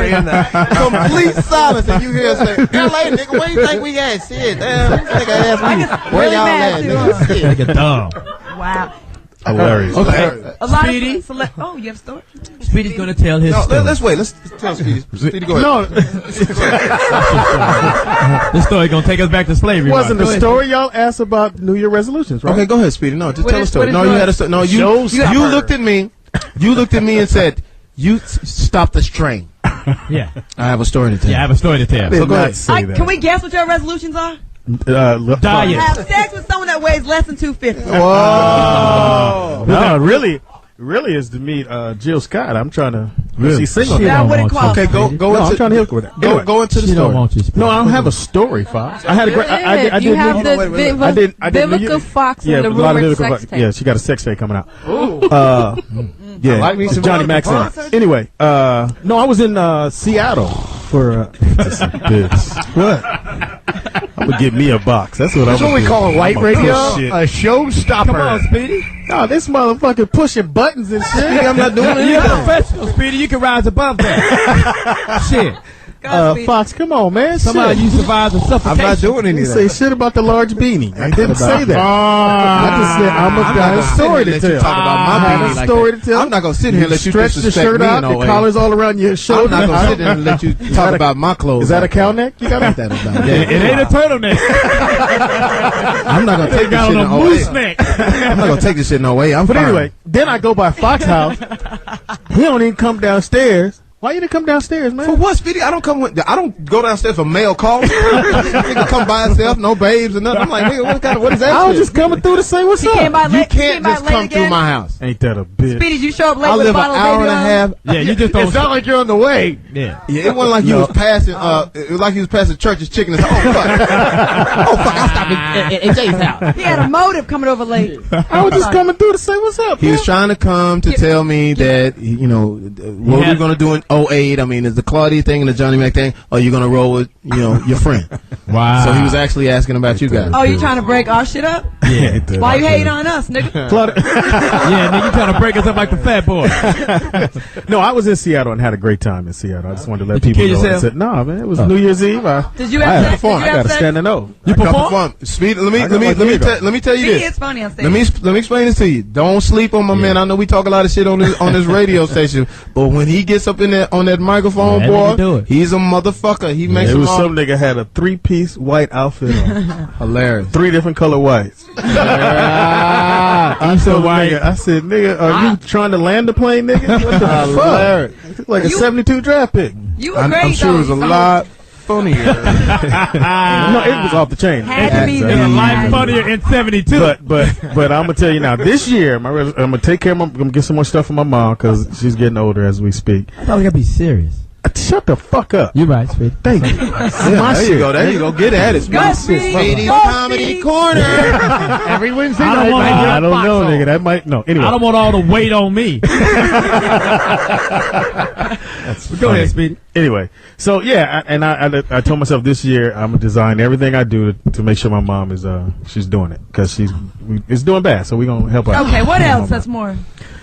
Complete silence, and you hear her say, L.A., nigga, where you think we at? Shit, damn. This nigga asked me, where really y'all mad at, too, nigga? Shit. Nigga dumb. Wow. Hilarious. Okay. A lot Speedy. of oh, you have a story? Speedy's gonna tell his No, story. let's wait. Let's tell Speedy. Speedy, go ahead. No, This story gonna take us back to slavery. wasn't Mark. the story y'all asked about New Year resolutions, right? Okay, go ahead, Speedy. No, just What tell a is- story. what is No, you yours? had a story. No, you Showstopper. looked at me. You looked at me and said, "You stop this train." Yeah. I have a story to tell. Yeah, I have a story to tell. Did go not ahead. say that. Can we guess what your resolutions are? Diet. Have sex with someone that weighs less than 250. Whoa. No, really is to meet Jill Scott. I'm trying to. She's single. She That don't wouldn't want you. qualify. Okay, go No, I'm into. trying to hook with that. Go into the She don't story. want you. Speedy. No, I don't have a story, Fox. I had a great. I you did. have New- the I did. Vivica Fox Yeah, in the a lot of rumored Vivica sex Fox. tape. Yeah, she got a sex tape coming out. Yeah, I like me some Johnny Vivica Mack. Fox. Anyway, no, I was in Seattle for. What? I'm gonna get me a box. That's what That's I'm. what we call white radio. Shit. A showstopper. Come on, Speedy. No, this motherfucker pushing buttons and shit. I'm not doing You're a anything. professional, Speedy. You can rise above that. Shit. Fox, come on, man. Somehow Shit. you survived the suffocation. I'm not doing You anything. say shit about the large beanie. I didn't say that. I just said I have a Sit story here to and let you tell. talk about my I have beanie a like story that. to tell. I'm not gonna sit here and let you stretch the disrespect shirt me out. in no The way. collar's all around your I'm shoulder. not gonna sit here and let you talk about my clothes. Is that a like cow neck? You got that. that? It ain't a turtleneck. I'm not gonna take this Got shit on a no moose way. neck. I'm not gonna take this shit no way. I'm But fine. anyway, then I go by Fox house. He don't even come downstairs. Why you didn't come downstairs, man? For what, Speedy? I don't go downstairs for male calls. Nigga come by himself, no babes or nothing. I'm like, nigga, what is that I was shit? just coming through to say what's He up. came by You late. can't just come through my house. Ain't that a bitch? Speedy, you show up late I with live a an bottle hour of and a baby half. Yeah, you just don't. It's not like you're on the way. Yeah. Yeah, it wasn't like he was passing. It was like he was passing church's chicken. And said, oh fuck! Oh fuck! I stopped at Jay's house. He had a motive coming over late. I was just coming through to say what's up. He was trying to come to tell me that what we're gonna do in 08. I mean, is the Claudia thing and the Johnny Mack thing, or you gonna roll with your friend? Wow. So he was actually asking about you guys. Oh, you trying to break our shit up? Yeah. Why you hating on us, nigga? Yeah, nigga, you trying to break us up like the fat boy. No, I was in Seattle and had a great time in Seattle. I just wanted to let Did you people kill know. I yourself? said, nah, man, it was New Year's Eve. Did you I have had sex? perform. Did I you got have to sex? stand and know. You perform? Speed. Let me my gear tell you Speedy this. is funny on stage. Let me explain this to you. Don't sleep on my man. I know we talk a lot of shit on this radio station, but when he gets up in there on that microphone, Yeah, that nigga do boy, it. he's a motherfucker. He makes It them was all some nigga had a 3-piece white outfit on. hilarious. 3 different color whites. I'm so white. Nigga, I said, nigga, are you trying to land the plane, nigga? What the Hilarious. fuck? Like a 72 draft pick. You were great, I'm sure it was a though. lot funnier. No, it was off the chain. Had to be It was there. a lot funnier in 72. But I'm gonna tell you now. This year, I'm gonna take care of I'm gonna get some more stuff from my mom because she's getting older as we speak. I thought we gotta be serious. Shut the fuck up. You're right, Speedy. Thank you. There you go. There you go. Get at it. Go, Speedy. Speedy's Go, Comedy Speedy. Corner. Every Wednesday I don't night. want- right here I at don't know, Foxxhole. nigga. That might no. Anyway, I don't want all the weight on me. Go ahead, Speedy. Anyway, so yeah, I told myself this year I'm gonna design everything I do to make sure my mom is she's doing it because it's doing bad. So we're gonna help her. Okay, what else? That's more.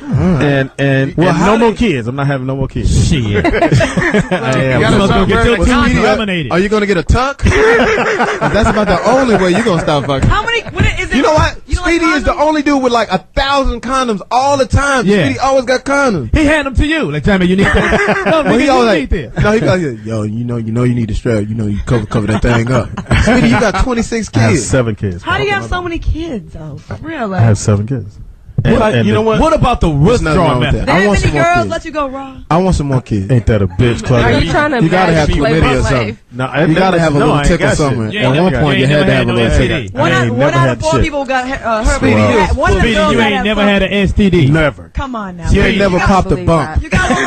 And no more kids. I'm not having no more kids. Shit. You I'm gotta gonna start get wearing your a tooth Speedy, eliminated. Are you gonna get a tuck? That's about the only way you're gonna stop fucking. How many? Is it? You know what? You don't like Speedy is the condoms? only dude with like 1,000 condoms all the time. Yeah. Speedy always got condoms. He hand them to you. Like, Jamie, you need that. No, Well, nigga, he you always need like, this. no, he be like, yo, you know you need a strap. You know you cover that thing up. Speedy, you got 26 I have kids. 7 kids. How do you have so many kids, though? For real, like. I have 7 kids. You know what? What about the There's nothing withdrawal wrong with method? that. I That want many some more girls kids. let you go raw? I want some more kids. Ain't that a bitch, Are Claudia? you trying to You gotta have match chlamydia Playboy or Slave? something. No, You gotta have a little tickle somewhere. You At ain't one never- point, you you had ain't to have a never little had no tickle. STD. One I out ain't one never out had of 4 shit. people got hurt. Speedy, One of them Speedy, girls you got ain't that never fuck. had an STD. Never. Come on now. You ain't never gotta popped a believe bump You got one.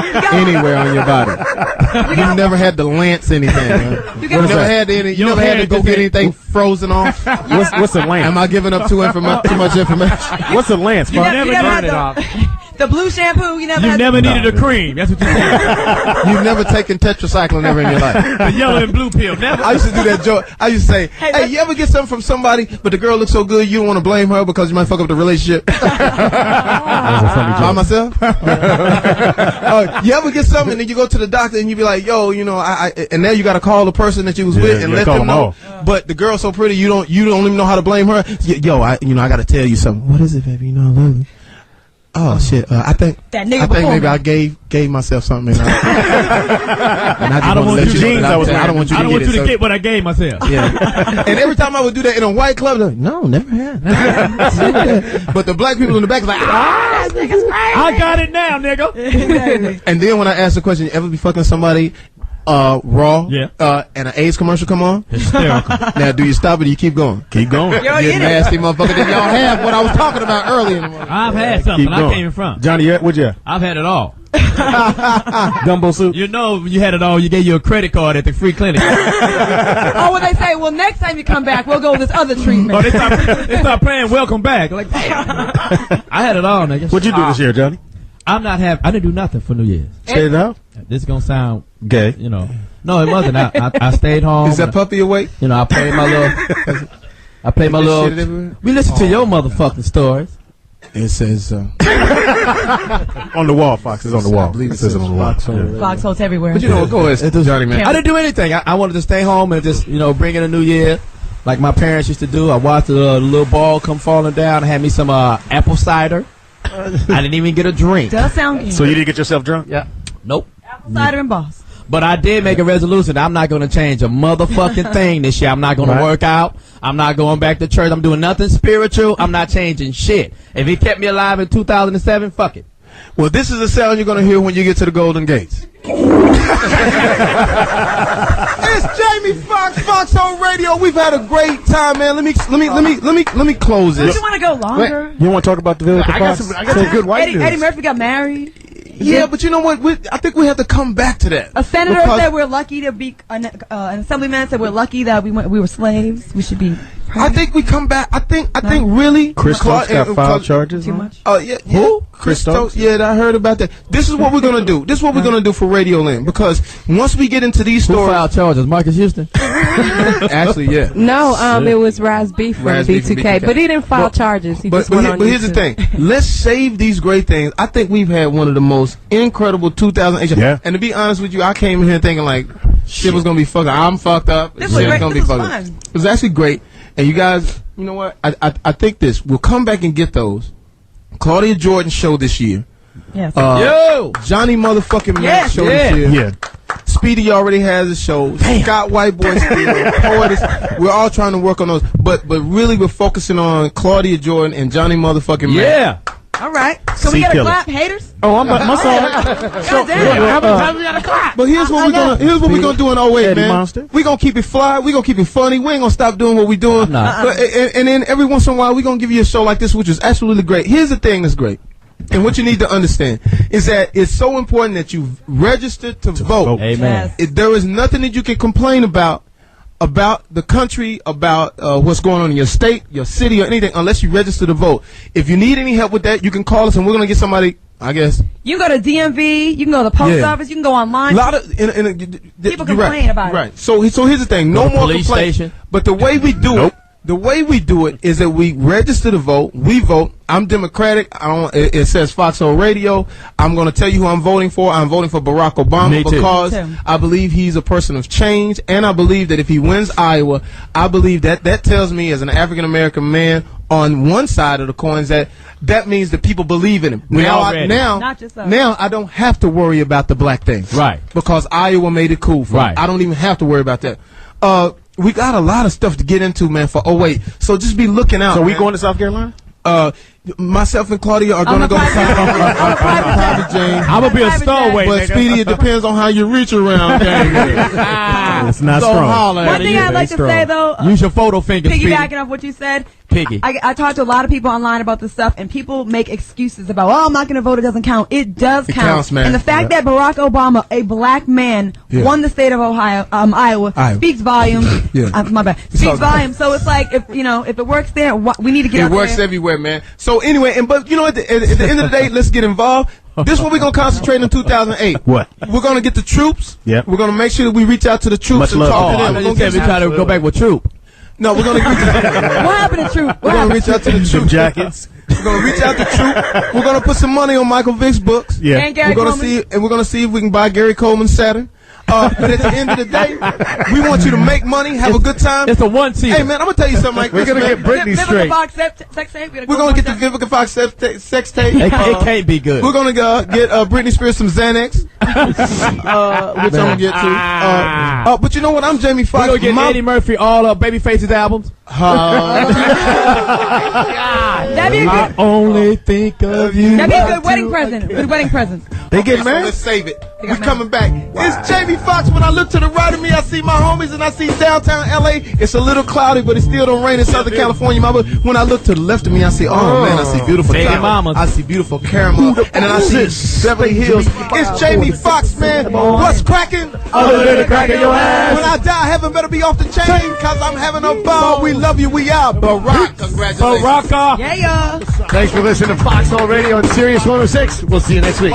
You got one. anywhere on your body. You never had to lance anything. Huh? You You got never one. had any. You Your never had hair to go just get ain't- anything frozen off. What's a lance? Am I giving up too much information? What's a lance? You Fuck? never never had turn it the- The blue shampoo, you never You had never needed a cream. That's what you said. You've never taken tetracycline ever in your life. The yellow and blue pill. Never. I used to do that joke. I used to say, hey, you ever get something from somebody, but the girl looks so good, you don't want to blame her because you might fuck up the relationship? By myself? You ever get something and then you go to the doctor and you be like, yo, you know, and now you got to call the person that you was with and let them know. But the girl's so pretty, you don't even know how to blame her. Yo, I got to tell you something. What is it, baby? You know, I love you. Oh shit! I think maybe I gave myself something. And I don't want you to get what I gave myself. Yeah. And every time I would do that in a white club, like, no, never had. But the black people in the back was like, I got it now, nigga. And then when I asked the question, you ever be fucking somebody raw? Yeah. And an AIDS commercial come on? Hysterical. Now, do you stop it or do you keep going? Keep going. You nasty motherfucker. Then y'all have what I was talking about earlier. I've had something. I came in front. Johnny, what'd you have? I've had it all. Gumbo soup. You know, you had it all. You gave you a credit card at the free clinic. Oh, when they say, well, next time you come back, we'll go with this other treatment. Oh, they start playing welcome back. Like, damn. I had it all, nigga. What'd you do this year, Johnny? I didn't do nothing for New Year's. Say it out. This is gonna sound gay, you know. No, it wasn't. I stayed home. Is that puppy awake? You know, I played my little. We listen to your motherfucking stories. It says on the wall. Fox is on the wall. I believe it says on the wall. Foxhole's everywhere. But you know, go ahead, Johnny, man. I didn't do anything. I wanted to stay home and just, you know, bring in a new year, like my parents used to do. I watched the little ball come falling down. I had me some apple cider. I didn't even get a drink. Does sound good. So you didn't get yourself drunk? Yeah. Nope. Apple cider and boss. But I did make a resolution. I'm not going to change a motherfucking thing this year. I'm not going to work out. I'm not going back to church. I'm doing nothing spiritual. I'm not changing shit. If he kept me alive in 2007, fuck it. Well, this is the sound you're going to hear when you get to the Golden Gates. It's Jamie Foxx, Foxxhole Radio. We've had a great time, man. Let me close this. Don't you want to go longer? You want to talk about the Village of Fox? I got some good white news. Eddie Murphy got married. Yeah, but you know what? I think we have to come back to that. A senator said we're lucky to be an assemblyman said we're lucky that we were slaves. We should be. I think we come back. I think really. Christos got filed charges. Too much. Oh yeah. Who? Christos. Yeah, I heard about that. This is what we're gonna do. This is what we're gonna do for Radio Land, because once we get into these stories. Who filed charges? Marcus Houston. Actually, yeah. No, it was Raz B from B2K, but he didn't file charges. He just went on but here's the thing. Let's save these great things. I think we've had one of the most incredible 2008. Yeah. And to be honest with you, I came in here thinking like shit was gonna be fucked up. I'm fucked up. This was great. Gonna be fucked up. It was actually great. And you guys, you know what? I think this. We'll come back and get those. Claudia Jordan show this year. Yes. Johnny motherfucking Mack show this year. Yeah. Speedy already has a show. Scott White Boy Steel and Poetess. We're all trying to work on those. But really we're focusing on Claudia Jordan and Johnny motherfucking Mack. Yeah. All right. Can we get a clap, haters? Oh, I'm my song. How many times we got a clap? But here's what we're gonna do in 08, man. Monster. We're gonna keep it fly. We're gonna keep it funny. We ain't gonna stop doing what we're doing. And then every once in a while we're gonna give you a show like this, which is absolutely great. Here's the thing that's great. And what you need to understand is that it's so important that you register to vote. Amen. Yes. There is nothing that you can complain about the country, about what's going on in your state, your city, or anything, unless you register to vote. If you need any help with that, you can call us, and we're going to get somebody, I guess. You can go to DMV, you can go to the post office, you can go online. A lot of people complain about it. Right. So here's the thing. No more police complaints. station. But the way we do it, is that we register to vote. We vote. I'm Democratic. It says Foxxhole Radio. I'm going to tell you who I'm voting for. I'm voting for Barack Obama because I believe he's a person of change, and I believe that if he wins Iowa, I believe that tells me as an African American man on one side of the coins that means that people believe in him. Now I don't have to worry about the black thing, right? Because Iowa made it cool for me. I don't even have to worry about that. We got a lot of stuff to get into, man, for 08. So just be looking out. So we going to South Carolina? Myself and Claudia are going to go to South Carolina. I'm going to be a stowaway. But Speedy, it depends on how you reach around. It's not So strong. holler One at thing you. I'd like to say though, Use your photo fingers, Speedy. piggybacking off what you said, Piggy. I talked to a lot of people online about this stuff, and people make excuses about, I'm not going to vote, it doesn't count. It does count. Counts, man. And the fact that Barack Obama, a black man, won the state of Iowa, speaks volumes. My bad. Speaks volumes. So it's like, if it works there, we need to get out It works there. everywhere, man. So anyway, but at the end of the day, let's get involved. This is what we're going to concentrate in 2008. What? We're going to get the troops. Yep. We're going to make sure that we reach out to the troops Much and love. talk to I them. thought We're you going said we try to go back with Troop. No, we're going to reach What happened to Troop? We're going to reach out to the Some troops. jackets. We're going to reach out to Troop. We're going to put some money on Michael Vick's books. Yeah. And Gary We're going to Coleman. we're going to see if we can buy Gary Coleman's Saturn. But at the end of the day, we want you to make money, have a good time. It's a one-seater. Hey, man, I'm going to tell you something like We're this, going to man. get Britney Vivica straight. Fox sex tape. We're going to get the Vivica Fox sex tape. It can't be good. We're going to get Britney Spears some Xanax, which I'm going to get to. But you know what? I'm Jamie Foxx. We're going to get Eddie Murphy all of Babyface's albums. That'd be a I good. only think of you. That'd be a good wedding present. Good wedding present. They get So married? let's save it. We're coming back. It's Jamie Foxx. When I look to the right of me, I see my homies and I see downtown LA. It's a little cloudy, but it still don't rain in Southern California. When I look to the left of me, I see, man, I see beautiful Baby Tahoe. mamas. I see beautiful caramel. And then I see Beverly Hills. It's Jamie Foxx, man. What's cracking? Other than the crack of your ass. When I die, heaven better be off the chain, cause I'm having a ball. We love you. We out. Barack. Congratulations. Baraka. Yeah. Thanks for listening to Foxxhole Radio on Sirius 106. We'll see you next week.